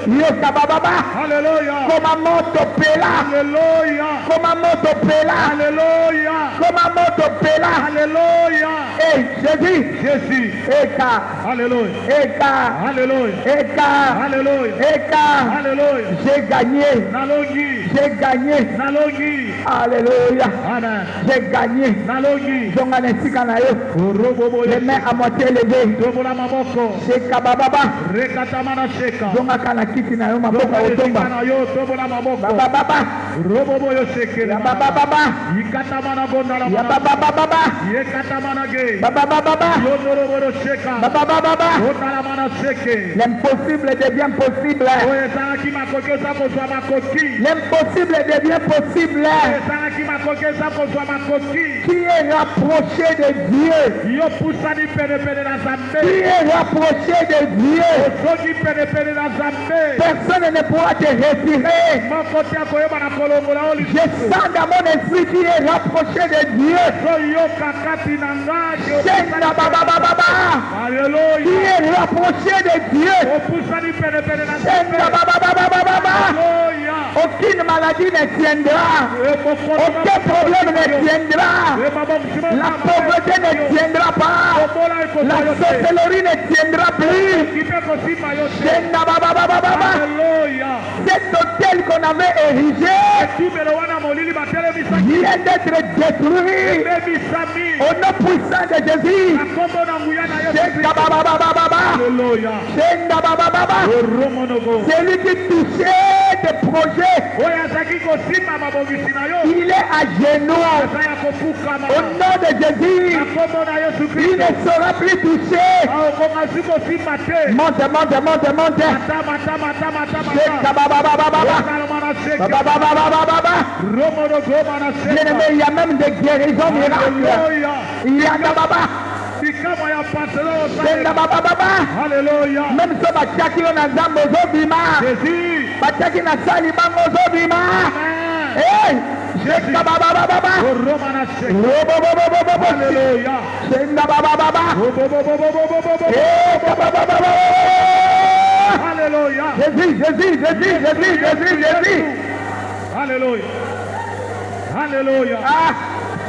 Speaker 1: Yoka bababa.
Speaker 2: alleluya
Speaker 1: Koma moto pela.
Speaker 2: alleluya
Speaker 1: Koma moto pela.
Speaker 2: alleluya
Speaker 1: Koma moto pela.
Speaker 2: alleluya
Speaker 1: Eh, Jésus.
Speaker 2: Jésus
Speaker 1: Eka.
Speaker 2: alleluya
Speaker 1: Eka.
Speaker 2: alleluya
Speaker 1: Eka.
Speaker 2: alleluya
Speaker 1: Eka.
Speaker 2: alleluya
Speaker 1: J'ai gagné.
Speaker 2: nalongi
Speaker 1: J'ai gagné.
Speaker 2: nalongi
Speaker 1: Alléluia.
Speaker 2: amen
Speaker 1: J'ai gagné.
Speaker 2: nalongi
Speaker 1: Zonga nesika na yo.
Speaker 2: roboboyo
Speaker 1: Les mains à moitié levées.
Speaker 2: tobola maboko
Speaker 1: Sheka bababa.
Speaker 2: rekatama na sheka
Speaker 1: Zonga kana kiti na yo maboko
Speaker 2: zonga esika
Speaker 1: otomba.
Speaker 2: na yo tobola maboko
Speaker 1: Baba baba.
Speaker 2: Robobo yosekele.
Speaker 1: Ya baba baba.
Speaker 2: Ikata mana gondala
Speaker 1: Ya
Speaker 2: mana.
Speaker 1: baba baba.
Speaker 2: Yekata mana ge.
Speaker 1: Baba baba.
Speaker 2: Yondorobo yosheka.
Speaker 1: Baba baba.
Speaker 2: Gondala mana seke.
Speaker 1: L'impossible devient possible.
Speaker 2: Oye saraki makoki osako zwa makoki.
Speaker 1: L'impossible devient possible.
Speaker 2: Oye saraki makoki osako zwa makoki.
Speaker 1: Qui est rapproché de Dieu?
Speaker 2: Yo pusani pene pene na
Speaker 1: Qui
Speaker 2: zambe.
Speaker 1: est rapproché de Dieu?
Speaker 2: Soki pene pene na zambe.
Speaker 1: Personne ne pourra te retirer.
Speaker 2: Mokoti akoyeba na kolongola oli.
Speaker 1: Je sens dans mon esprit qui est rapproché de Dieu.
Speaker 2: So yo kakati na ngaje.
Speaker 1: Senda baba baba. Qui
Speaker 2: Alléluia.
Speaker 1: est rapproché de Dieu.
Speaker 2: Opusani pene pene na zambe.
Speaker 1: Senda baba baba.
Speaker 2: Alléluia.
Speaker 1: Aucune maladie ne tiendra. Aucun problème ne tiendra. La pauvreté ne tiendra pas. La sorcellerie ne tiendra plus. Senda baba baba.
Speaker 2: Alléluia.
Speaker 1: Cet hôtel qu'on avait érigé vient d'être détruit au nom puissant de Jésus. Senda baba baba.
Speaker 2: Alléluia.
Speaker 1: Senda baba baba. Celui qui touchait des projets, il est à genoux. Au nom de Jésus, il ne sera plus touché. Monte. Senda baba baba. Bien-aimé, il y a même des guérisons miracles. Il y a baba. Senda baba baba.
Speaker 2: Alléluia.
Speaker 1: Même si batiaki yo na nzambe ozobima,
Speaker 2: Jésus.
Speaker 1: batiaki na sali bango ozobima. Hey, senda baba baba.
Speaker 2: Alléluia.
Speaker 1: Senda baba baba. Hey, baba baba.
Speaker 2: Alléluia.
Speaker 1: Jésus.
Speaker 2: Alléluia. Alléluia.
Speaker 1: Ah,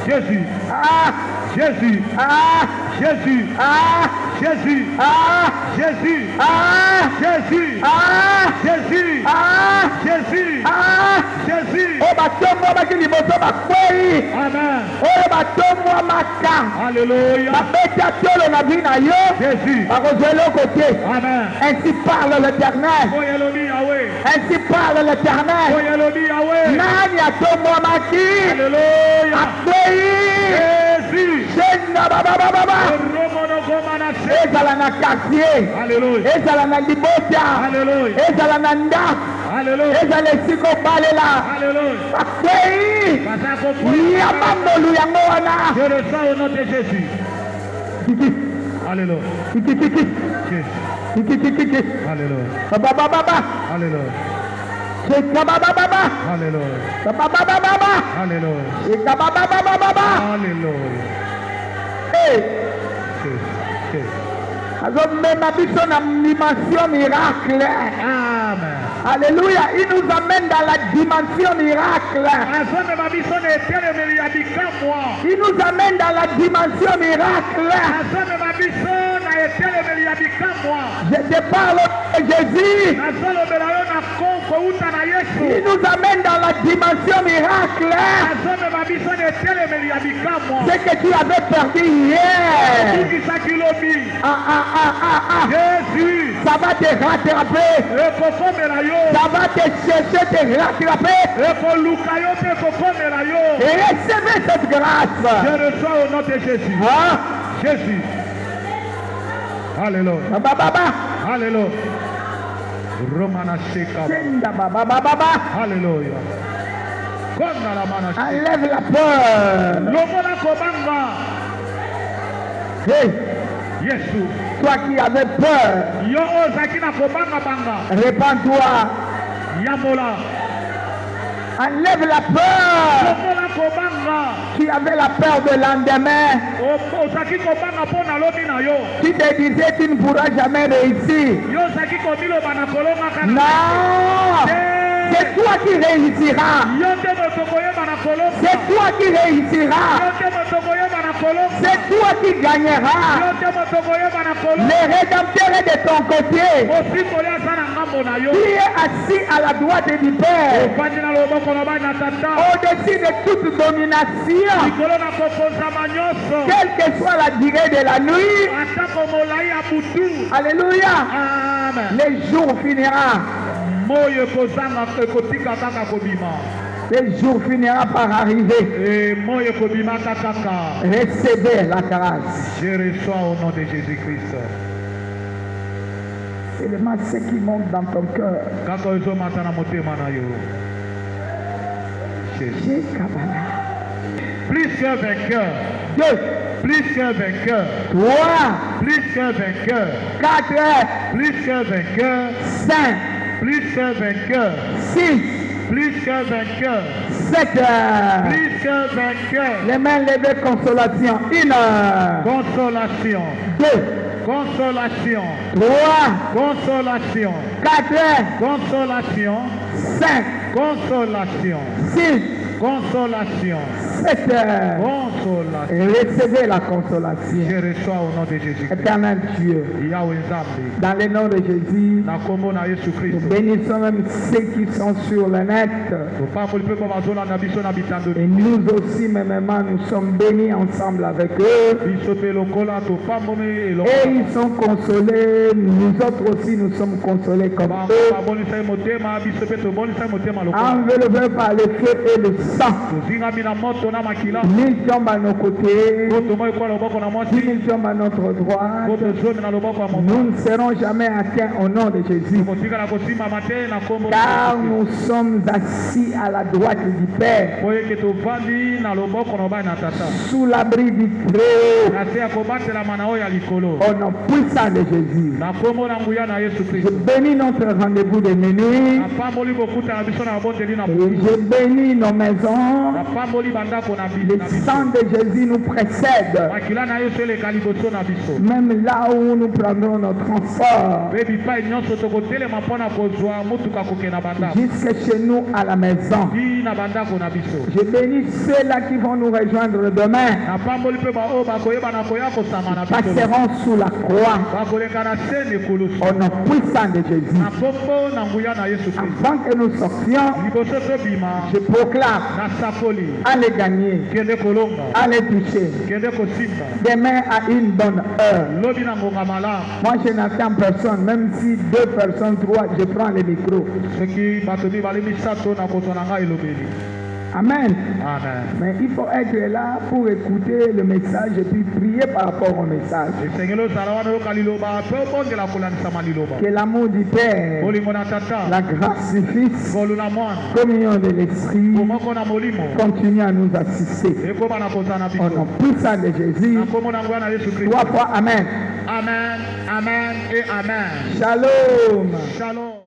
Speaker 2: Jésus.
Speaker 1: ah,
Speaker 2: Jésus.
Speaker 1: ah,
Speaker 2: Jésus.
Speaker 1: ah,
Speaker 2: Jésus.
Speaker 1: ah,
Speaker 2: Jésus.
Speaker 1: ah,
Speaker 2: Jésus.
Speaker 1: ah,
Speaker 2: Jésus.
Speaker 1: ah,
Speaker 2: Jésus.
Speaker 1: ah.
Speaker 2: Jésus.
Speaker 1: Oh, batombo baki liboso bakwei.
Speaker 2: Amen.
Speaker 1: Oh, batombo maka.
Speaker 2: Alléluia.
Speaker 1: Babeta tolo na vie na yo.
Speaker 2: Jésus.
Speaker 1: Bakozwela côté.
Speaker 2: Amen.
Speaker 1: Ainsi parle l'Éternel.
Speaker 2: Oyelobi Yahweh.
Speaker 1: Ainsi parle l'Éternel.
Speaker 2: Oyelobi Yahweh.
Speaker 1: Nani atomwamaki
Speaker 2: Alléluia.
Speaker 1: akwei.
Speaker 2: Jésus.
Speaker 1: Senda baba baba. Ezala na quartier.
Speaker 2: Alléluia.
Speaker 1: Ezala na libota.
Speaker 2: Alléluia.
Speaker 1: Ezala na ndako.
Speaker 2: Alléluia.
Speaker 1: Ezala esika obalela.
Speaker 2: Alléluia.
Speaker 1: akwei. Ya mambolu yango wana.
Speaker 2: Je le sens au nom de Jésus. Alléluia.
Speaker 1: Kiki.
Speaker 2: Alléluia.
Speaker 1: Baba baba.
Speaker 2: Alléluia.
Speaker 1: Seka baba baba.
Speaker 2: Alléluia.
Speaker 1: Baba baba.
Speaker 2: Alléluia.
Speaker 1: Seka baba baba.
Speaker 2: Alléluia.
Speaker 1: Hey.
Speaker 2: Jésus.
Speaker 1: Azomena biso na dimension miracle.
Speaker 2: Amen.
Speaker 1: Alléluia. Il nous amène dans la dimension miracle. Il nous amène dans la dimension miracle. Je te parle de Jésus. Il nous amène dans la dimension miracle. Ce que tu avais perdu hier.
Speaker 2: Jésus.
Speaker 1: Ça va te rattraper. Ça va te chercher, te rattraper. Et recevez cette grâce.
Speaker 2: Je reçois au nom de Jésus.
Speaker 1: Hein?
Speaker 2: Jésus. Alléluia.
Speaker 1: Baba.
Speaker 2: Alléluia. Romana Sheka.
Speaker 1: Senda baba.
Speaker 2: Alléluia. Konda la mana.
Speaker 1: Enlève la peur.
Speaker 2: Lomona kobanga.
Speaker 1: Hey,
Speaker 2: Yesu.
Speaker 1: toi qui avais peur,
Speaker 2: Yo ozaki na kobanga banga.
Speaker 1: répands-toi.
Speaker 2: Yamola.
Speaker 1: Enlève la peur.
Speaker 2: Lomona kobanga.
Speaker 1: Tu avais la peur de lendemain.
Speaker 2: Ozaki kobanga pona lobi na yo.
Speaker 1: Tu te disais tu ne pourras jamais réussir.
Speaker 2: Yo ozaki komilo bana kolonga kana.
Speaker 1: Non, c'est toi qui réussiras.
Speaker 2: Yo te motokoye bana kolonga.
Speaker 1: C'est toi qui réussiras.
Speaker 2: Yo te motokoye bana kolonga.
Speaker 1: C'est toi qui gagneras.
Speaker 2: Yo te motokoye bana kolonga.
Speaker 1: Le Rédempteur est de ton côté.
Speaker 2: Osi kolia sana ngambo na yo.
Speaker 1: Tu es assis à la droite du Père.
Speaker 2: Ofandi na loboko na bana tata.
Speaker 1: Au-dessus de toute domination.
Speaker 2: Likolo na kokonzama nyonso.
Speaker 1: Quelle que soit la durée de la nuit.
Speaker 2: Atako molai ya butu.
Speaker 1: Alléluia.
Speaker 2: Amen.
Speaker 1: Le jour finira.
Speaker 2: Moyo kozanga ekotika kaka kobima.
Speaker 1: Le jour finira par arriver.
Speaker 2: Et moi, ekobimaka kaka.
Speaker 1: Recevez la grâce.
Speaker 2: Je reçois au nom de Jésus-Christ.
Speaker 1: Seulement ce qui monte dans ton cœur.
Speaker 2: Kaka ozomata na motema na yo. Jésus.
Speaker 1: J'ai Kabbalah.
Speaker 2: Plus qu'un vainqueur.
Speaker 1: 2,
Speaker 2: Plus qu'un vainqueur.
Speaker 1: 3,
Speaker 2: Plus qu'un vainqueur.
Speaker 1: 4,
Speaker 2: Plus qu'un vainqueur.
Speaker 1: 5,
Speaker 2: Plus qu'un vainqueur.
Speaker 1: 6,
Speaker 2: Plus qu'un vainqueur.
Speaker 1: 7.
Speaker 2: Plus qu'un vainqueur.
Speaker 1: Les mains levées, consolation. 1,
Speaker 2: Consolation.
Speaker 1: 2,
Speaker 2: Consolation.
Speaker 1: 3,
Speaker 2: Consolation.
Speaker 1: 4,
Speaker 2: Consolation.
Speaker 1: 5,
Speaker 2: Consolation.
Speaker 1: 6,
Speaker 2: Consolation.
Speaker 1: 7.
Speaker 2: Consolation.
Speaker 1: Et recevez la consolation.
Speaker 2: Je reçois au nom de Jésus-Christ.
Speaker 1: Éternel Dieu,
Speaker 2: Yahweh Nzambe.
Speaker 1: dans le nom de Jésus,
Speaker 2: Na kombo na Yesu
Speaker 1: nous
Speaker 2: Christ.
Speaker 1: bénissons même ceux qui sont sur le net.
Speaker 2: Topamboli mpe mpo bazolanda biso na bitando.
Speaker 1: Et nous aussi, même nous sommes bénis ensemble avec eux.
Speaker 2: Biso mpe lokola topambomi eloko.
Speaker 1: Et ils sont consolés. Nous autres aussi, nous sommes consolés comme
Speaker 2: Bango
Speaker 1: eux.
Speaker 2: babonisai motema biso mpe tobonisai motema lokola.
Speaker 1: Enveloppés par le feu et le sang.
Speaker 2: Tozingami na moto na makila.
Speaker 1: 1000 tombent à nos côtés.
Speaker 2: Koto moi ekola loboko na
Speaker 1: 10
Speaker 2: mwasi.
Speaker 1: 000 tombent à notre droite.
Speaker 2: Koto zomi na loboko ya moto.
Speaker 1: Nous ne serons jamais atteints au nom de Jésus.
Speaker 2: Kotikala kosimama te na kombo.
Speaker 1: Car nous sommes assis à la droite du Père.
Speaker 2: Po eke tovandi na loboko na obai na tata.
Speaker 1: Sous l'abri du Très-Haut.
Speaker 2: Na se ya kobatelama na oyo ya likolo.
Speaker 1: Au nom puissant de Jésus.
Speaker 2: Na kombo na nguya na Yesu
Speaker 1: Je
Speaker 2: Kristo.
Speaker 1: bénis notre rendez-vous de minuit.
Speaker 2: Napamboli bokuta na biso na bondeli na
Speaker 1: Et
Speaker 2: bokuta.
Speaker 1: je bénis nos maisons.
Speaker 2: Napamboli bandako na
Speaker 1: Le
Speaker 2: biso.
Speaker 1: sang de Jésus nous précède.
Speaker 2: Makila na Yesu eleka liboso na biso.
Speaker 1: Même là où nous prendrons notre transport.
Speaker 2: Mpe bipai nyonso tokotelema mpo na kozwa motuka kokende na bandako.
Speaker 1: Jusque chez nous à la maison.
Speaker 2: Ti na bandako na biso.
Speaker 1: Je bénis ceux-là qui vont nous rejoindre demain.
Speaker 2: Napamboli mpe baoyo bakoyeba na koya kosama na biso.
Speaker 1: Passeront sous la croix.
Speaker 2: Bakoleka na se na ekulusu.
Speaker 1: Au nom puissant de Jésus.
Speaker 2: Na kombo na nguya na Yesu Kristo.
Speaker 1: Avant que nous sortions,
Speaker 2: Liboso tobima
Speaker 1: je proclame
Speaker 2: na sakoli.
Speaker 1: à les gagner,
Speaker 2: Kende kolonga.
Speaker 1: à les toucher.
Speaker 2: Kende kosimba.
Speaker 1: Demain à une bonne heure.
Speaker 2: Lobi na ngonga malamu.
Speaker 1: Moi, je n'attends personne, même si 2 personnes, 3, je prends le micro.
Speaker 2: Soki bato mibale misato na kozwa na ngai elobeli.
Speaker 1: Amen.
Speaker 2: Amen.
Speaker 1: Mais il faut être là pour écouter le message et puis prier par rapport au message.
Speaker 2: esengeli ozala wana oyoka liloba mpe obondela kolandisama liloba.
Speaker 1: Que l'amour du Père,
Speaker 2: Bolingo na tata.
Speaker 1: la grâce du Fils,
Speaker 2: Ngolu na mwana.
Speaker 1: communion de l'Esprit
Speaker 2: Komoko na molimo.
Speaker 1: continue à nous assister.
Speaker 2: Ekoba na kozala na
Speaker 1: Au nom
Speaker 2: biso.
Speaker 1: puissant de Jésus,
Speaker 2: Na kombo na nguya na Yesu Kristo.
Speaker 1: 3 fois Amen.
Speaker 2: Amen. Amen et amen.
Speaker 1: Shalom.
Speaker 2: Shalom.